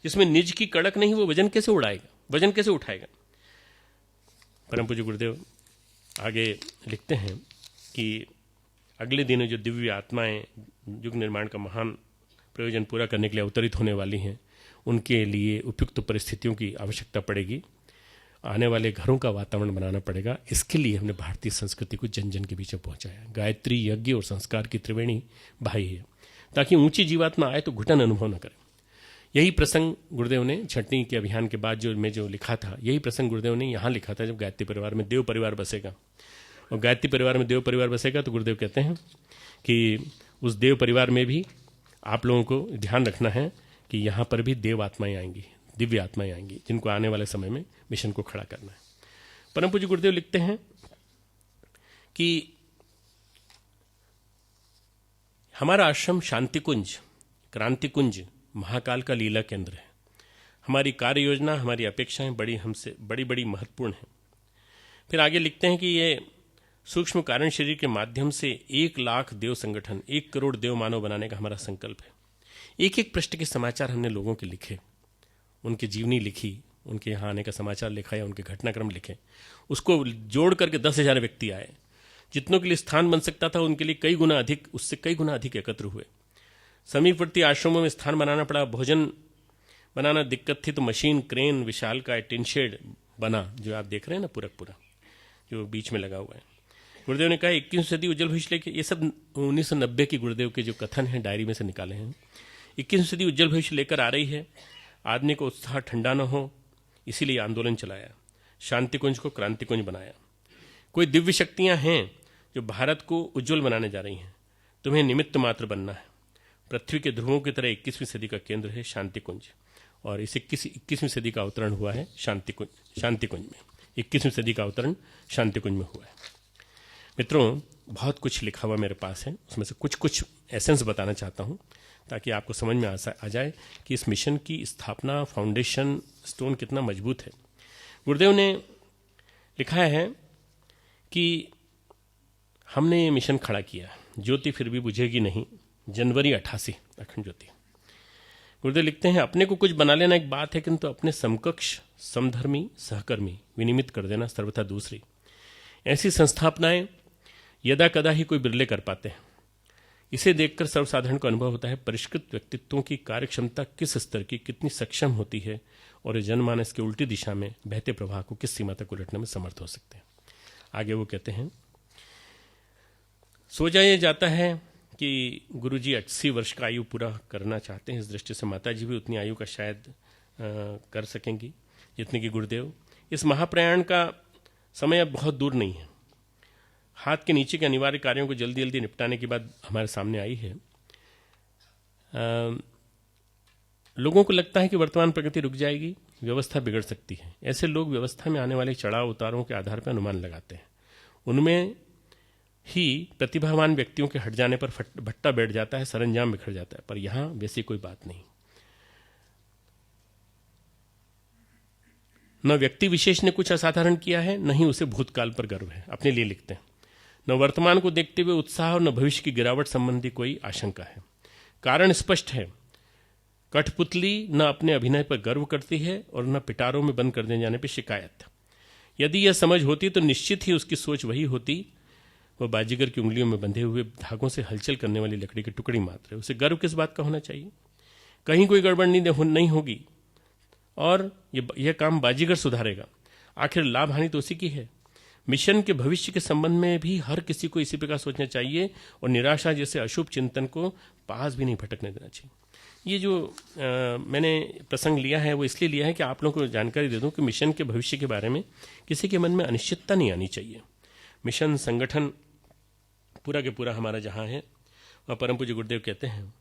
जिसमें निज की कड़क नहीं, वो वजन कैसे उड़ाएगा, वजन कैसे उठाएगा। परम पूज्य गुरुदेव आगे लिखते हैं कि अगले दिनों जो दिव्य आत्माएं युग निर्माण का महान प्रयोजन पूरा करने के लिए अवतरित होने वाली हैं, उनके लिए उपयुक्त परिस्थितियों की आवश्यकता पड़ेगी। आने वाले घरों का वातावरण बनाना पड़ेगा। इसके लिए हमने भारतीय संस्कृति को जन जन के बीच में पहुंचाया। गायत्री, यज्ञ और संस्कार की त्रिवेणी भाई है, ताकि ऊंची जीवात्मा आए तो घुटन अनुभव न करे। यही प्रसंग गुरुदेव ने छटनी के अभियान के बाद जो लिखा था, यही प्रसंग गुरुदेव ने यहाँ लिखा था, जब गायत्री परिवार में देव परिवार बसेगा। और गायत्री परिवार में देव परिवार बसेगा तो गुरुदेव कहते हैं कि उस देव परिवार में भी आप लोगों को ध्यान रखना है कि यहाँ पर भी देव आत्माएं आएंगी, दिव्य आत्माएं आएंगी, जिनको आने वाले समय में मिशन को खड़ा करना है। परम पूज्य गुरुदेव लिखते हैं कि हमारा आश्रम शांति कुंज, क्रांति कुंज, महाकाल का लीला केंद्र है। हमारी कार्य योजना, हमारी अपेक्षाएं हमसे बड़ी महत्वपूर्ण हैं। फिर आगे लिखते हैं कि ये सूक्ष्म कारण शरीर के माध्यम से 1 लाख देव संगठन, 1 करोड़ देव मानव बनाने का हमारा संकल्प है। एक पृष्ठ के समाचार हमने लोगों के लिखे, उनकी जीवनी लिखी, उनके यहाँ आने का समाचार लिखा या उनके घटनाक्रम लिखे। उसको जोड़ करके 10,000 व्यक्ति आए। जितनों के लिए स्थान बन सकता था उनके लिए कई गुना अधिक, उससे कई गुना अधिक एकत्र हुए। समीपवर्ती आश्रमों में स्थान बनाना पड़ा, भोजन बनाना दिक्कत थी तो मशीन, क्रेन, विशाल का टिन शेड बना, जो आप देख रहे हैं ना पूरा जो बीच में लगा हुआ है। गुरुदेव ने कहा 21वीं सदी उज्जवल भविष्य लेके, ये सब 1990 की गुरुदेव के जो कथन हैं डायरी में से निकाले हैं। 21वीं सदी उज्जवल भविष्य लेकर आ रही है, आदमी को उत्साह ठंडा न हो, इसीलिए आंदोलन चलाया, शांति कुंज को क्रांति कुंज बनाया। कोई दिव्य शक्तियां हैं जो भारत को उज्जवल बनाने जा रही हैं, तुम्हें निमित्त मात्र बनना है। पृथ्वी के ध्रुवों की तरह 21वीं सदी का केंद्र है शांति कुंज, और इस 21वीं सदी का अवतरण हुआ है शांति कुंज में। 21वीं सदी का अवतरण शांति कुंज में हुआ है। मित्रों, बहुत कुछ लिखा हुआ मेरे पास है, उसमें से कुछ एसेंस बताना चाहता हूँ ताकि आपको समझ में आ जाए कि इस मिशन की स्थापना, फाउंडेशन स्टोन कितना मजबूत है। गुरुदेव ने लिखा है कि हमने ये मिशन खड़ा किया, ज्योति फिर भी बुझेगी नहीं, जनवरी 88, अखंड ज्योति। गुरुदेव लिखते हैं, अपने को कुछ बना लेना एक बात है, किंतु अपने समकक्ष, समधर्मी, सहकर्मी विनिमित कर देना सर्वथा दूसरी। ऐसी संस्थापनाएं यदा कदा ही कोई बिरले कर पाते हैं। इसे देखकर सर्वसाधारण को अनुभव होता है परिष्कृत व्यक्तित्वों की कार्यक्षमता किस स्तर की, कितनी सक्षम होती है, और जनमानस के उल्टी दिशा में बहते प्रवाह को किस सीमा तक उलटने में समर्थ हो सकते हैं। आगे वो कहते हैं, सोचा यह जाता है कि गुरुजी 80 वर्ष का आयु पूरा करना चाहते हैं। इस दृष्टि से माताजी भी उतनी आयु का शायद कर सकेंगी जितनी कि गुरुदेव। इस महाप्रयाण का समय अब बहुत दूर नहीं है। हाथ के नीचे के अनिवार्य कार्यों को जल्दी जल्दी निपटाने की बात हमारे सामने आई है। लोगों को लगता है कि वर्तमान प्रगति रुक जाएगी, व्यवस्था बिगड़ सकती है। ऐसे लोग व्यवस्था में आने वाले चढ़ाव उतारों के आधार पर अनुमान लगाते हैं। उनमें ही प्रतिभावान व्यक्तियों के हट जाने पर भट्टा बैठ जाता है, सरंजाम बिखर जाता है। पर यहां वैसी कोई बात नहीं। न व्यक्ति विशेष ने कुछ असाधारण किया है, न ही उसे भूतकाल पर गर्व है। अपने लिए लिखते हैं, न वर्तमान को देखते हुए उत्साह और न भविष्य की गिरावट संबंधी कोई आशंका है। कारण स्पष्ट है, कठपुतली न अपने अभिनय पर गर्व करती है और न पिटारों में बंद कर दिए जाने पर शिकायत। यदि यह समझ होती तो निश्चित ही उसकी सोच वही होती, वह बाजीगर की उंगलियों में बंधे हुए धागों से हलचल करने वाली लकड़ी की टुकड़ी मात्र है। उसे गर्व किस बात का होना चाहिए? कहीं कोई गड़बड़ नहीं होगी और यह काम बाजीगर सुधारेगा। आखिर लाभ हानि तो उसी की है। मिशन के भविष्य के संबंध में भी हर किसी को इसी प्रकार सोचना चाहिए और निराशा जैसे अशुभ चिंतन को पास भी नहीं भटकने देना चाहिए। ये जो मैंने प्रसंग लिया है वो इसलिए लिया है कि आप लोगों को जानकारी दे दूं कि मिशन के भविष्य के बारे में किसी के मन में अनिश्चितता नहीं आनी चाहिए। मिशन संगठन पूरा के पूरा हमारा जहाँ है वहाँ परम पूज्य गुरुदेव कहते हैं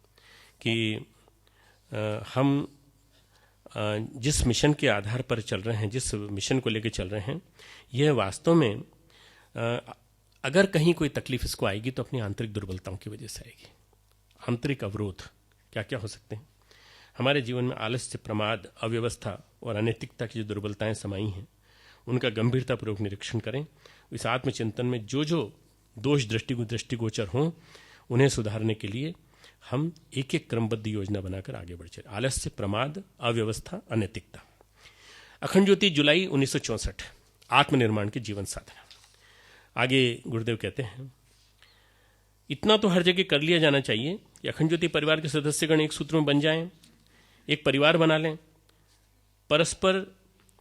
कि हम जिस मिशन के आधार पर चल रहे हैं, जिस मिशन को लेकर चल रहे हैं, यह वास्तव में अगर कहीं कोई तकलीफ इसको आएगी तो अपनी आंतरिक दुर्बलताओं की वजह से आएगी। आंतरिक अवरोध क्या क्या हो सकते हैं? हमारे जीवन में आलस्य, प्रमाद, अव्यवस्था और अनैतिकता की जो दुर्बलताएं समाई हैं उनका गंभीरतापूर्वक निरीक्षण करें। इस आत्मचिंतन में जो जो दोष दृष्टिगोचर हों उन्हें सुधारने के लिए हम एक एक क्रमबद्ध योजना बनाकर आगे बढ़ चले। आलस्य, प्रमाद, अव्यवस्था, अनैतिकता। अखंड ज्योति, जुलाई 1964, आत्मनिर्माण की जीवन साधना। आगे गुरुदेव कहते हैं, इतना तो हर जगह कर लिया जाना चाहिए कि अखंड ज्योति परिवार के सदस्यगण एक सूत्र में बन जाएं, एक परिवार बना लें, परस्पर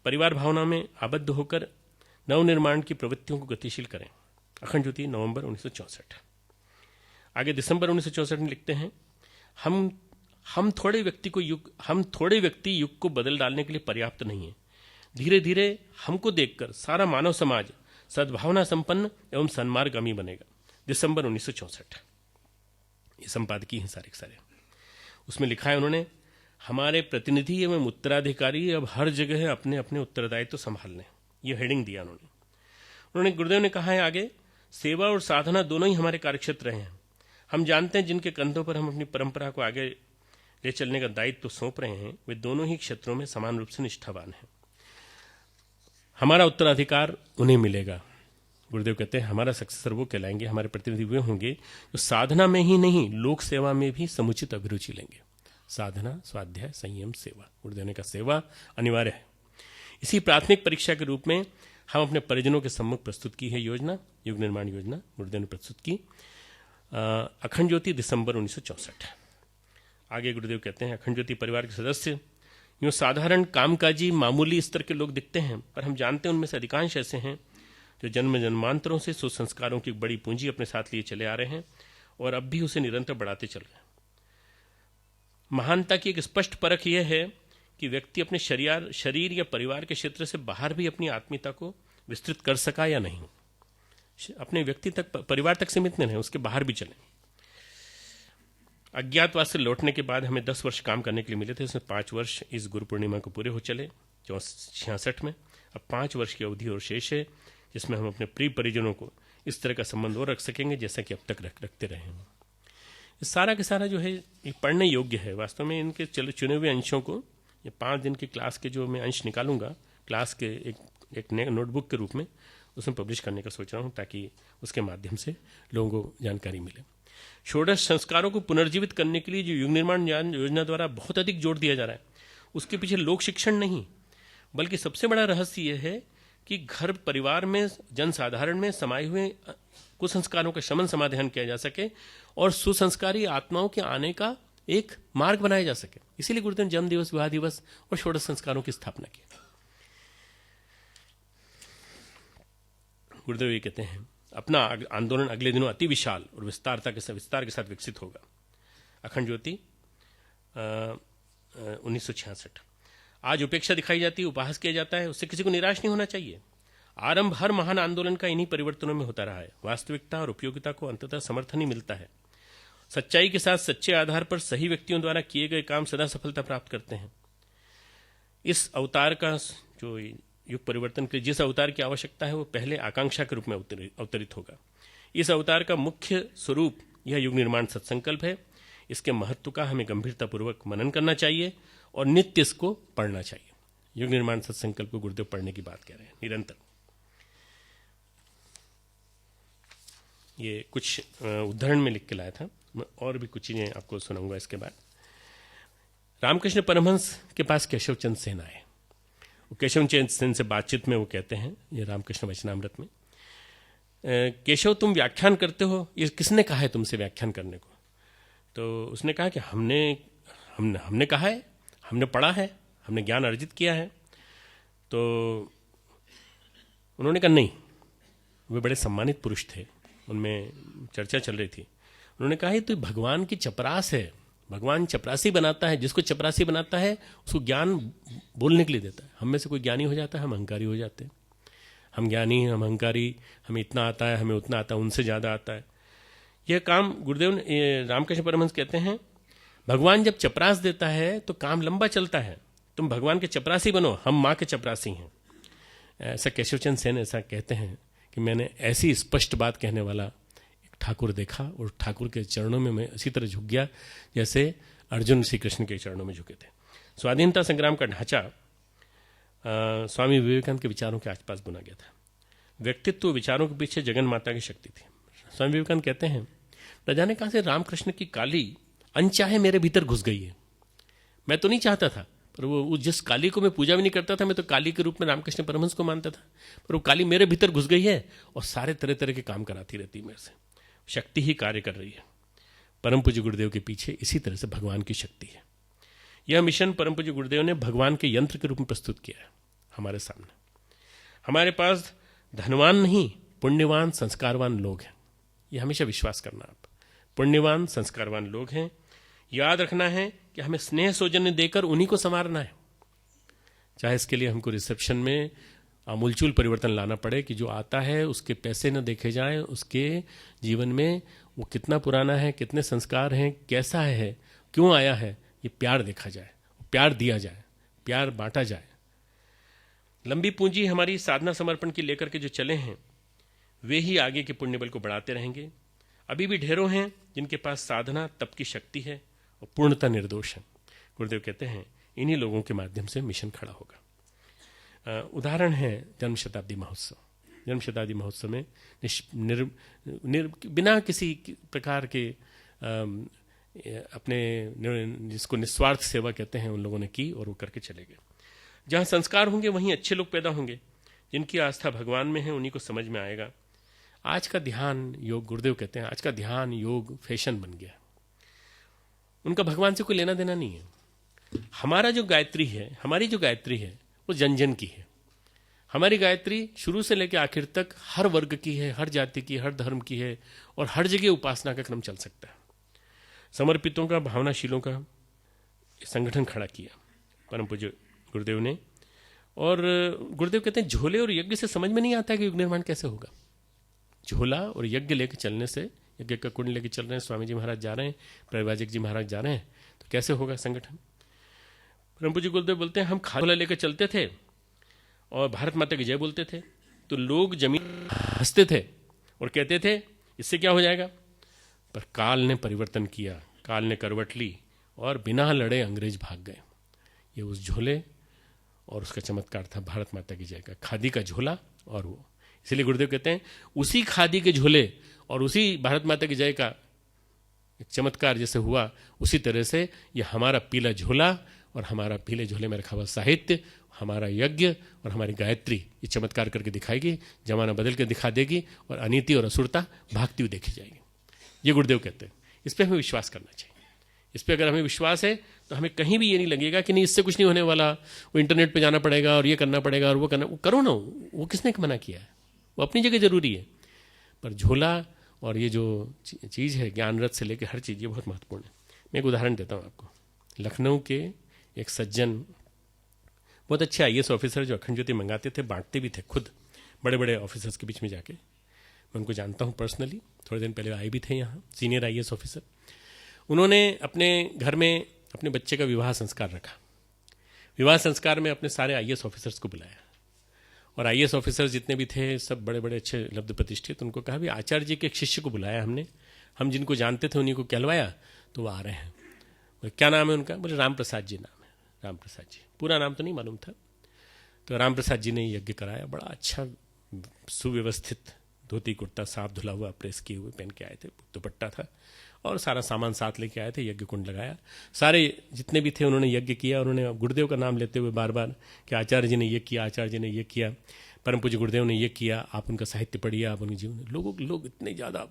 परिवार भावना में आबद्ध होकर नवनिर्माण की प्रवृत्तियों को गतिशील करें। अखंड ज्योति, नवंबर 1964। आगे दिसंबर 1964 में लिखते हैं, हम थोड़े व्यक्ति युग को बदल डालने के लिए पर्याप्त नहीं है। धीरे धीरे हमको देखकर सारा मानव समाज सद्भावना संपन्न एवं सन्मार्गामी बनेगा। दिसंबर 1964। ये संपादकीय हैं सारे। उसमें लिखा है उन्होंने, हमारे प्रतिनिधि एवं उत्तराधिकारी अब हर जगह अपने अपने उत्तरदायित्व तो संभाल लें। ये हेडिंग दिया उन्होंने। गुरुदेव ने कहा है आगे, सेवा और साधना दोनों ही हमारे कार्यक्षेत्र रहे हैं। हम जानते हैं जिनके कंधों पर हम अपनी परंपरा को आगे ले चलने का दायित्व सौंप रहे हैं वे दोनों ही क्षेत्रों में समान रूप से निष्ठावान हैं। हमारा उत्तराधिकार उन्हें मिलेगा। गुरुदेव कहते हैं, हमारा सक्सेसर वो कहलाएंगे, हमारे प्रतिनिधि वे होंगे जो साधना में ही नहीं लोक सेवा में भी समुचित अभिरुचि लेंगे। साधना, स्वाध्याय, संयम, सेवा। गुरुदेव ने कहा सेवा अनिवार्य है। इसी प्राथमिक परीक्षा के रूप में हम अपने परिजनों के सम्मुख प्रस्तुत की है योजना, युग निर्माण योजना गुरुदेव ने प्रस्तुत की। अखंड ज्योति, दिसंबर 1964। आगे गुरुदेव कहते हैं, अखंड ज्योति परिवार के सदस्य यूँ साधारण कामकाजी मामूली स्तर के लोग दिखते हैं, पर हम जानते हैं उनमें से अधिकांश ऐसे हैं जो जन्म जन्मांतरों से सुसंस्कारों की बड़ी पूंजी अपने साथ लिए चले आ रहे हैं और अब भी उसे निरंतर बढ़ाते चल रहे हैं। महानता की एक स्पष्ट परख यह है कि व्यक्ति अपने शरीर या परिवार के क्षेत्र से बाहर भी अपनी आत्मीयता को विस्तृत कर सका या नहीं। अपने व्यक्ति तक, परिवार तक सीमित नहीं है, उसके बाहर भी चले। अज्ञातवास से लौटने के बाद हमें 10 वर्ष काम करने के लिए मिले थे, इसमें 5 वर्ष इस गुरु पूर्णिमा को पूरे हो चले 66 में। अब 5 वर्ष की अवधि और शेष है जिसमें हम अपने प्रिय परिजनों को इस तरह का संबंध और रख सकेंगे जैसा कि अब तक रखते रहे हैं। सारा के सारा जो है ये पढ़ने योग्य है। वास्तव में इनके चुने हुए अंशों को, ये 5 दिन की क्लास के जो मैं अंश निकालूंगा क्लास के एक नोटबुक के रूप में उसमें पब्लिश करने का सोच रहा हूँ, ताकि उसके माध्यम से लोगों को जानकारी मिले। षोडश संस्कारों को पुनर्जीवित करने के लिए जो युग निर्माण योजना द्वारा बहुत अधिक जोर दिया जा रहा है, उसके पीछे लोक शिक्षण नहीं, बल्कि सबसे बड़ा रहस्य यह है कि घर परिवार में, जनसाधारण में समाये हुए कुसंस्कारों का शमन समाधान किया जा सके और सुसंस्कारी आत्माओं के आने का एक मार्ग बनाया जा सके। इसीलिए गुरुदेव ने जन्म दिवस, विवाह दिवस और षोडश संस्कारों की स्थापना की। गुरुदेव ये कहते हैं, अपना आंदोलन अगले दिनों अति विशाल और विस्तार के साथ विकसित होगा। अखंड ज्योति 1966। आज उपेक्षा दिखाई जाती है, उपहास किया जाता है, उससे किसी को निराश नहीं होना चाहिए। आरंभ हर महान आंदोलन का इन्हीं परिवर्तनों में होता रहा है। वास्तविकता और उपयोगिता को अंततः समर्थन ही मिलता है। सच्चाई के साथ सच्चे आधार पर सही व्यक्तियों द्वारा किए गए काम सदा सफलता प्राप्त करते हैं। इस अवतार का जो युग परिवर्तन के जिस अवतार की आवश्यकता है, वो पहले आकांक्षा के रूप में अवतरित होगा। इस अवतार का मुख्य स्वरूप यह युग निर्माण सत्संकल्प है। इसके महत्व का हमें गंभीरतापूर्वक मनन करना चाहिए और नित्य इसको पढ़ना चाहिए। युग निर्माण सत्संकल्प को गुरुदेव पढ़ने की बात कह रहे हैं निरंतर। ये कुछ उदाहरण में लिख के लाया था, मैं और भी कुछ चीजें आपको सुनाऊंगा इसके बाद। रामकृष्ण परमहंस के पास केशव चंद्र सेन आए। केशव चंद्र सेन से बातचीत में वो कहते हैं, ये रामकृष्ण वचनामृत में, केशव तुम व्याख्यान करते हो, ये किसने कहा है तुमसे व्याख्यान करने को? तो उसने कहा कि हमने कहा है, हमने पढ़ा है, हमने ज्ञान अर्जित किया है। तो उन्होंने कहा नहीं, वे बड़े सम्मानित पुरुष थे, उनमें चर्चा चल रही थी। उन्होंने कहा तो भगवान की चपरास है, भगवान चपरासी बनाता है, जिसको चपरासी बनाता है उसको ज्ञान बोलने के लिए देता है। हम में से कोई ज्ञानी हो जाता है, हम अहंकारी हो जाते हैं। हम ज्ञानी, हम अहंकारी, हमें इतना आता है, हमें उतना आता है, उनसे ज़्यादा आता है। यह काम गुरुदेव रामकृष्ण परमहंस कहते हैं, भगवान जब चपरास देता है तो काम लंबा चलता है। तुम भगवान के चपरासी बनो, हम माँ के चपरासी हैं। ऐसा केशवचंद्र सेन ऐसा कहते हैं कि मैंने ऐसी स्पष्ट बात कहने वाला एक ठाकुर देखा और ठाकुर के चरणों में मैं इसी तरह झुक गया जैसे अर्जुन श्री कृष्ण के चरणों में झुके थे। स्वाधीनता संग्राम का ढांचा स्वामी विवेकानंद के विचारों के आसपास बुना गया था। व्यक्तित्व विचारों के पीछे जगन माता की शक्ति थी। स्वामी विवेकानंद कहते हैं, न जाने कहां से रामकृष्ण की काली अनचाहे मेरे भीतर घुस गई है। मैं तो नहीं चाहता था, पर वो जिस काली को मैं पूजा भी नहीं करता था, मैं तो काली के रूप में रामकृष्ण परमहंस को मानता था, पर वो काली मेरे भीतर घुस गई है और सारे तरह तरह के काम कराती रहती है मेरे से। शक्ति ही कार्य कर रही है। परम पूज्य गुरुदेव के पीछे इसी तरह से भगवान की शक्ति है। यह मिशन परम पूज्य गुरुदेव ने भगवान के यंत्र के रूप में प्रस्तुत किया है हमारे सामने। हमारे पास धनवान नहीं, पुण्यवान संस्कारवान लोग हैं। ये हमेशा विश्वास करना आप। पुण्यवान संस्कारवान लोग हैं। याद रखना है कि हमें स्नेह सौजन्य देकर उन्हीं को संवारना है। चाहे इसके लिए हमको रिसेप्शन में आमूलचूल परिवर्तन लाना पड़े कि जो आता है उसके पैसे न देखे जाएं, उसके जीवन में वो कितना पुराना है, कितने संस्कार हैं, कैसा है, क्यों आया है, ये प्यार देखा जाए, प्यार दिया जाए, प्यार बांटा जाए। लंबी पूंजी हमारी साधना समर्पण की लेकर के जो चले हैं, वे ही आगे के पुण्य बल को बढ़ाते रहेंगे। अभी भी ढेरों हैं जिनके पास साधना तप की शक्ति है और पूर्णता निर्दोष है। गुरुदेव कहते हैं इन्हीं लोगों के माध्यम से मिशन खड़ा होगा। उदाहरण है जन्म शताब्दी महोत्सव। जन्म शताब्दी महोत्सव में बिना किसी प्रकार के अपने जिसको निस्वार्थ सेवा कहते हैं उन लोगों ने की और वो करके चले गए। जहाँ संस्कार होंगे वहीं अच्छे लोग पैदा होंगे। जिनकी आस्था भगवान में है उन्हीं को समझ में आएगा। आज का ध्यान योग, गुरुदेव कहते हैं आज का ध्यान योग फैशन बन गया। उनका भगवान से कोई लेना देना नहीं है। हमारा जो गायत्री है, हमारी जो गायत्री है वो जन जन की है। हमारी गायत्री शुरू से लेकर आखिर तक हर वर्ग की है, हर जाति की, हर धर्म की है और हर जगह उपासना का क्रम चल सकता है। समर्पितों का, भावनाशीलों का संगठन खड़ा किया परम पूज्य गुरुदेव ने। और गुरुदेव कहते हैं झोले और यज्ञ से समझ में नहीं आता कि युग निर्माण कैसे होगा। झोला और यज्ञ लेकर चलने से, यज्ञ का कुंड लेकर चल रहे हैं, स्वामी जी महाराज जा रहे हैं, प्रभाजक जी महाराज जा रहे हैं, तो कैसे होगा संगठन। परम पूज्य गुरुदेव बोलते हैं हम झोला लेकर चलते थे और भारत माता की जय बोलते थे तो लोग जमीन हंसते थे और कहते थे इससे क्या हो जाएगा। पर काल ने परिवर्तन किया, काल ने करवट ली और बिना लड़े अंग्रेज भाग गए। ये उस झोले और उसका चमत्कार था भारत माता की जय का, खादी का झोला। और वो इसलिए गुरुदेव कहते हैं उसी खादी के झोले और उसी भारत माता की जय का चमत्कार जैसे हुआ, उसी तरह से ये हमारा पीला झोला और हमारा पीले झोले में रखा हुआ साहित्य, हमारा यज्ञ और हमारी गायत्री ये चमत्कार करके दिखाएगी, जमाना बदल के दिखा देगी और अनीति और असुरता भागती हुई देखी जाएगी। ये गुरुदेव कहते हैं। इस पर हमें विश्वास करना चाहिए। इस पर अगर हमें विश्वास है तो हमें कहीं भी ये नहीं लगेगा कि नहीं इससे कुछ नहीं होने वाला, वो इंटरनेट पे जाना पड़ेगा और ये करना पड़ेगा और वो करना, वो करो ना, वो किसने मना किया है, वो अपनी जगह जरूरी है। पर झोला और ये जो चीज़ है ज्ञान रथ से लेकर हर चीज़, ये बहुत महत्वपूर्ण है। मैं एक उदाहरण देता हूँ आपको। लखनऊ के एक सज्जन, बहुत अच्छे IAS ऑफिसर जो अखंड ज्योति मंगाते थे, बांटते भी थे खुद बड़े बड़े ऑफिसर्स के बीच में जाके। मैं उनको जानता हूँ पर्सनली, थोड़े दिन पहले आए भी थे यहाँ, सीनियर IAS ऑफिसर। उन्होंने अपने घर में अपने बच्चे का विवाह संस्कार रखा। विवाह संस्कार में अपने सारे IAS ऑफिसर्स को बुलाया और IAS ऑफिसर्स जितने भी थे सब बड़े बड़े अच्छे लब्ध प्रतिष्ठित। उनको कहा भी आचार्य जी के एक शिष्य को बुलाया हमने, हम जिनको जानते थे उन्हीं को कहलवाया, तो वो आ रहे हैं। बोले क्या नाम है उनका? बोले राम प्रसाद जी नाम है। राम प्रसाद जी, पूरा नाम तो नहीं मालूम था। तो राम प्रसाद जी ने यज्ञ कराया, बड़ा अच्छा सुव्यवस्थित धोती कुर्ता साफ धुला हुआ प्रेस किए हुए पहन के आए थे, दुपट्टा था और सारा सामान साथ लेके आए थे। यज्ञ कुंड लगाया, सारे जितने भी थे उन्होंने यज्ञ किया। उन्होंने गुरुदेव का नाम लेते हुए बार बार कि आचार्य जी ने ये किया, आचार्य जी ने ये किया, परम पूज्य गुरुदेव ने ये किया, आप उनका साहित्य पढ़िए, आप उनके जीवन। लोग इतने ज़्यादा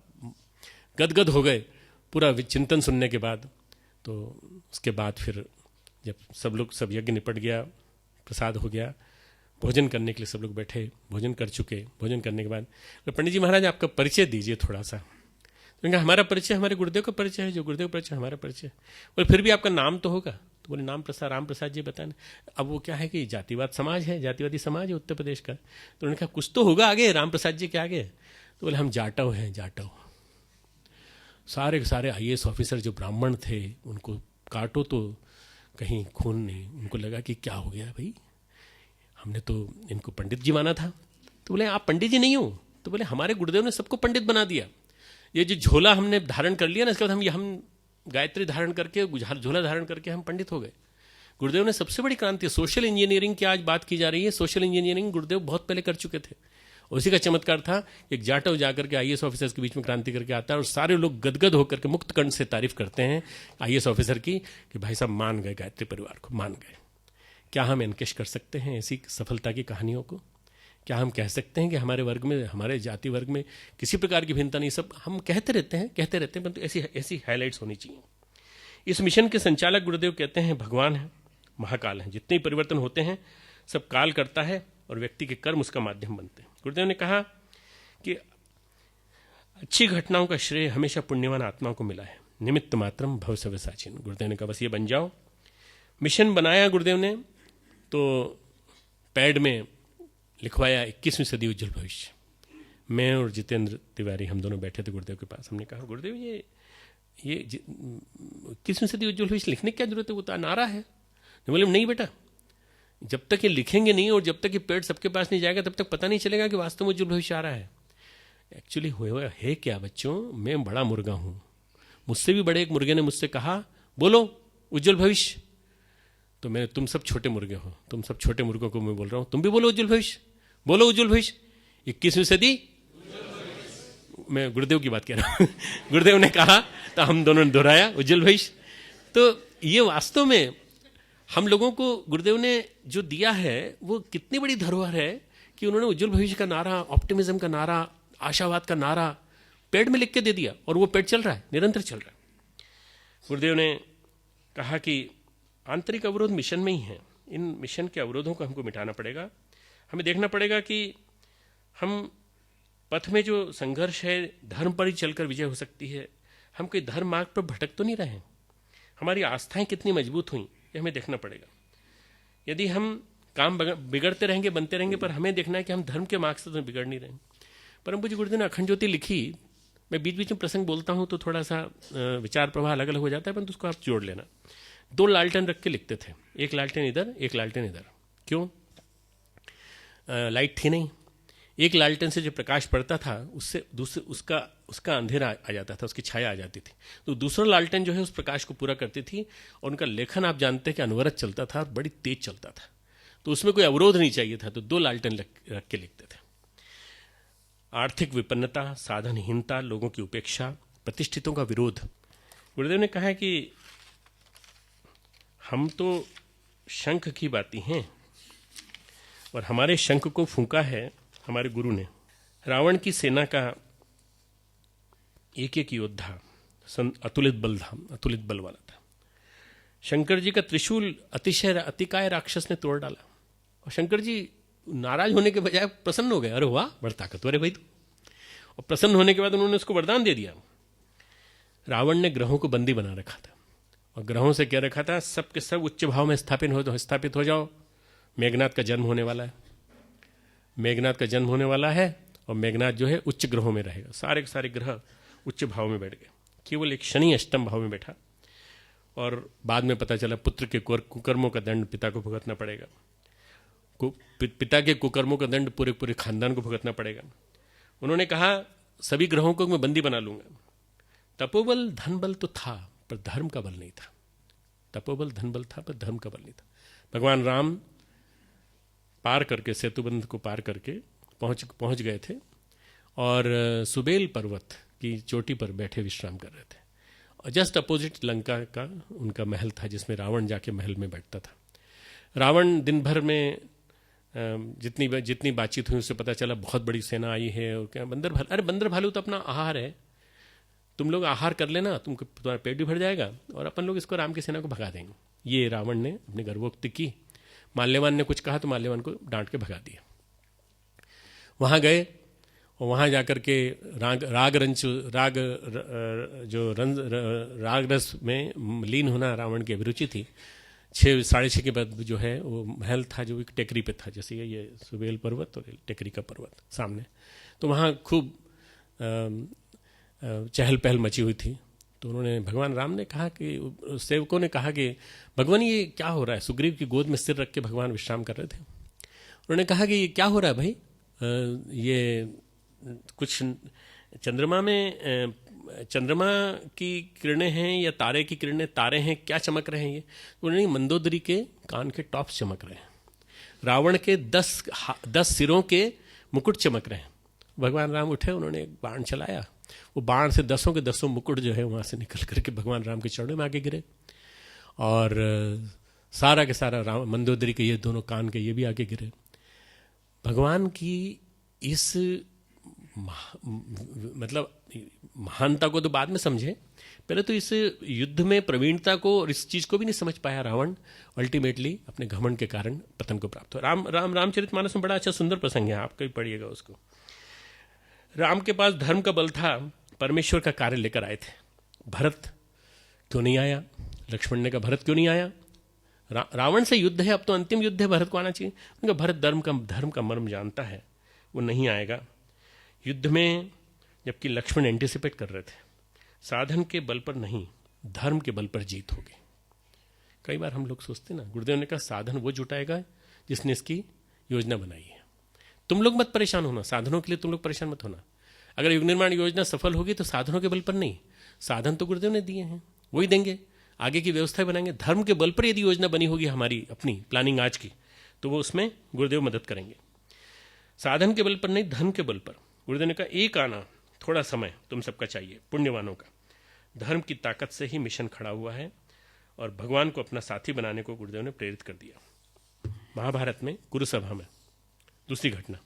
गदगद हो गए पूरा चिंतन सुनने के बाद। तो उसके बाद फिर जब सब यज्ञ निपट गया, प्रसाद हो गया, भोजन करने के लिए सब लोग बैठे, भोजन कर चुके। भोजन करने के बाद तो पंडित जी महाराज आपका परिचय दीजिए थोड़ा सा। तो कहा हमारा परिचय हमारे गुरुदेव का परिचय है, जो गुरुदेव का परिचय हमारा परिचय। बोले फिर भी आपका नाम तो होगा। तो बोले नाम राम प्रसाद जी बताने। अब वो क्या है कि जातिवाद समाज है, जातिवादी समाज है उत्तर प्रदेश का। तो उन्होंने कहा कुछ तो होगा आगे, राम प्रसाद जी के आगे। तो बोले हम जाटव हैं, जाटव। सारे के सारे IAS ऑफिसर जो ब्राह्मण थे उनको काटो तो कहीं खून नहीं। उनको लगा कि क्या हो गया भाई, हमने तो इनको पंडित जी माना था। तो बोले आप पंडित जी नहीं हो? तो बोले हमारे गुरुदेव ने सबको पंडित बना दिया। ये जो झोला हमने धारण कर लिया ना, इसके बाद हम गायत्री धारण करके, झोला धारण करके हम पंडित हो गए। गुरुदेव ने सबसे बड़ी क्रांति, सोशल इंजीनियरिंग की आज बात की जा रही है। सोशल इंजीनियरिंग गुरुदेव बहुत पहले कर चुके थे। उसी का चमत्कार था, एक जाटव जाकर के IAS ऑफिसर्स के बीच में क्रांति करके आता है और सारे लोग गदगद होकर के मुक्त कंठ से तारीफ करते हैं IAS ऑफिसर की कि भाई साहब मान गए, गायत्री परिवार को मान गए। क्या हम एनकेश कर सकते हैं ऐसी सफलता की कहानियों को? क्या हम कह सकते हैं कि हमारे वर्ग में, हमारे जाति वर्ग में किसी प्रकार की भिन्नता नहीं? सब हम कहते रहते हैं परंतु ऐसी हाईलाइट्स होनी चाहिए। इस मिशन के संचालक गुरुदेव कहते हैं भगवान है, महाकाल है। जितने परिवर्तन होते हैं सब काल करता है और व्यक्ति के कर्म उसका माध्यम बनते हैं। गुरुदेव ने कहा कि अच्छी घटनाओं का श्रेय हमेशा पुण्यवान आत्माओं को मिला है। निमित्त मात्रम भव सव्यसाचिन। गुरुदेव ने कहा बस ये बन जाओ। मिशन बनाया गुरुदेव ने तो पैड में लिखवाया 21वीं सदी उज्जवल भविष्य। मैं और जितेंद्र तिवारी हम दोनों बैठे थे गुरुदेव के पास। हमने कहा गुरुदेव ये 21वीं सदी उज्जवल भविष्य लिखने की क्या जरूरत है, वो तो नारा है। बोले नहीं बेटा, जब तक ये लिखेंगे नहीं और जब तक ये पेड़ सबके पास नहीं जाएगा तब तक पता नहीं चलेगा कि वास्तव में उज्जवल भविष्य आ रहा है। एक्चुअली हुआ है क्या बच्चों, मैं बड़ा मुर्गा हूं। मुझसे भी बड़े एक मुर्गे ने मुझसे कहा बोलो उज्जवल भविष्य। तो मैं, तुम सब छोटे मुर्गे हो, तुम सब छोटे मुर्गों को मैं बोल रहा हूं, तुम भी बोलो उज्जवल भविष्य, बोलो उज्जवल भविष्य। 21वीं सदी, मैं गुरुदेव की बात कह रहा हूं गुरुदेव ने कहा तो हम दोनों ने दोहराया उज्जवल भविष्य। तो ये वास्तव में हम लोगों को गुरुदेव ने जो दिया है वो कितनी बड़ी धरोहर है कि उन्होंने उज्जवल भविष्य का नारा, ऑप्टिमिज्म का नारा, आशावाद का नारा पेड़ में लिख के दे दिया और वो पेड़ चल रहा है, निरंतर चल रहा है। गुरुदेव ने कहा कि आंतरिक अवरोध मिशन में ही है। इन मिशन के अवरोधों को हमको मिटाना पड़ेगा। हमें देखना पड़ेगा कि हम पथ में जो संघर्ष है धर्म पर ही चलकर विजय हो सकती है। हम कोई धर्म मार्ग पर भटक तो नहीं रहे हैं। हमारी आस्थाएं कितनी मजबूत हुई ये हमें देखना पड़ेगा। यदि हम काम बिगड़ते रहेंगे, बनते रहेंगे, पर हमें देखना है कि हम धर्म के मार्ग से तो बिगड़ नहीं रहे। परम पूज्य गुरुदेव ने अखंड ज्योति लिखी। मैं बीच बीच में प्रसंग बोलता हूं तो थोड़ा सा विचार प्रवाह अलग अलग हो जाता है, परंतु उसको आप जोड़ लेना। 2 लालटेन रख के लिखते थे, एक लालटेन इधर, एक लालटेन इधर। क्यों? लाइट थी नहीं। एक लालटेन से जो प्रकाश पड़ता था उससे दूसरे उसका अंधेरा आ जाता था, उसकी छाया आ जाती थी। तो दूसरा लालटेन जो है उस प्रकाश को पूरा करती थी और उनका लेखन आप जानते हैं कि अनवरत चलता था और बड़ी तेज चलता था। तो उसमें कोई अवरोध नहीं चाहिए था, तो 2 लालटेन रख के लिखते थे। आर्थिक विपन्नता, साधनहीनता, लोगों की उपेक्षा, प्रतिष्ठितों का विरोध। गुरुदेव ने कहा है कि हम तो शंख की बाती हैं, और हमारे शंख को फूंका है हमारे गुरु ने। रावण की सेना का एक एक योद्धा अतुलित बल वाला था। शंकर जी का त्रिशूल अतिकाय राक्षस ने तोड़ डाला, और शंकर जी नाराज होने के बजाय प्रसन्न हो गए। अरे वाह, बड़ा ताकतवर है भाई तू। और प्रसन्न होने के बाद उन्होंने उसको वरदान दे दिया। रावण ने ग्रहों को बंदी बना रखा था, और ग्रहों से कह रखा था सब के सब उच्च भाव में स्थापित हो जाओ। मेघनाथ का जन्म होने वाला है, मेघनाथ का जन्म होने वाला है, और मेघनाथ जो है उच्च ग्रहों में रहेगा। सारे के सारे ग्रह उच्च भाव में बैठ गए, केवल एक शनि अष्टम भाव में बैठा। और बाद में पता चला पुत्र के कुकर्मों का दंड पिता को भुगतना पड़ेगा, पिता के कुकर्मों का दंड पूरे पूरे खानदान को भुगतना पड़ेगा। उन्होंने कहा सभी ग्रहों को मैं बंदी बना लूंगा। तपोबल धन बल तो था, पर धर्म का बल नहीं था। तपोबल धन बल था, पर धर्म का बल नहीं था। भगवान राम पार करके, सेतुबंध को पार करके पहुंच गए थे, और सुबेल पर्वत की चोटी पर बैठे विश्राम कर रहे थे। और जस्ट अपोजिट लंका का उनका महल था, जिसमें रावण जाके महल में बैठता था। रावण दिन भर में जितनी बातचीत हुई उससे पता चला बहुत बड़ी सेना आई है। और क्या बंदर भालू तो अपना आहार है, तुम लोग आहार कर लेना, तुम्हारा पेट भी भर जाएगा, और अपन लोग इसको राम की सेना को भगा देंगे। ये रावण ने अपनी गर्वोक्ति की। माल्यवान ने कुछ कहा तो माल्यवान को डांट के भगा दिया। वहां गए, और वहां जाकर के राग रस में लीन होना रावण की अभिरुचि थी। 6:30 के बाद जो है वो महल था, जो एक टेकरी पे था, जैसे ये सुबेल पर्वत और टेकरी का पर्वत सामने। तो वहाँ खूब चहल पहल मची हुई थी। तो उन्होंने, भगवान राम ने कहा कि, सेवकों ने कहा कि भगवान ये क्या हो रहा है। सुग्रीव की गोद में सिर रख के भगवान विश्राम कर रहे थे। उन्होंने कहा कि ये क्या हो रहा है भाई, ये कुछ चंद्रमा की किरणें हैं या तारे की किरणें, तारे हैं, क्या चमक रहे हैं ये। उन्होंने मंदोदरी के कान के टॉप्स चमक रहे हैं, रावण के 10 सिरों के मुकुट चमक रहे हैं। भगवान राम उठे, उन्होंने एक बाण चलाया, वो बाण से 10 के 10 मुकुट जो है वहां से निकल करके भगवान राम के चरणों में आगे गिरे, और सारा के सारा मंदोदरी के ये दोनों कान के ये भी आगे गिरे। भगवान की इस मतलब महानता को तो बाद में समझे, पहले तो इस युद्ध में प्रवीणता को और इस चीज को भी नहीं समझ पाया रावण। अल्टीमेटली अपने घमंड के कारण पतन को प्राप्त हुआ। रामचरितमानस में बड़ा अच्छा सुंदर प्रसंग है, आप कभी पढ़िएगा उसको। राम के पास धर्म का बल था, परमेश्वर का कार्य लेकर आए थे। भरत क्यों नहीं आया? लक्ष्मण ने कहा भरत क्यों नहीं आया? रावण से युद्ध है, अब तो अंतिम युद्ध है, भरत को आना चाहिए। उनका भरत धर्म का मर्म जानता है, वो नहीं आएगा युद्ध में। जबकि लक्ष्मण एंटिसिपेट कर रहे थे, साधन के बल पर नहीं, धर्म के बल पर जीत होगी। कई बार हम लोग सोचते ना, गुरुदेव ने कहा साधन वो जुटाएगा जिसने इसकी योजना बनाई है। तुम लोग मत परेशान होना, साधनों के लिए तुम लोग परेशान मत होना। अगर युग निर्माण योजना सफल होगी तो साधनों के बल पर नहीं, साधन तो गुरुदेव ने दिए हैं, वही देंगे, आगे की व्यवस्था बनाएंगे। धर्म के बल पर यदि योजना बनी होगी हमारी अपनी प्लानिंग आज की, तो वो उसमें गुरुदेव मदद करेंगे। साधन के बल पर नहीं, धर्म के बल पर। गुरुदेव ने कहा एक आना, थोड़ा समय तुम सबका चाहिए, पुण्यवानों का। धर्म की ताकत से ही मिशन खड़ा हुआ है, और भगवान को अपना साथी बनाने को गुरुदेव ने प्रेरित कर दिया। महाभारत में कुरुसभा में दूसरी घटना,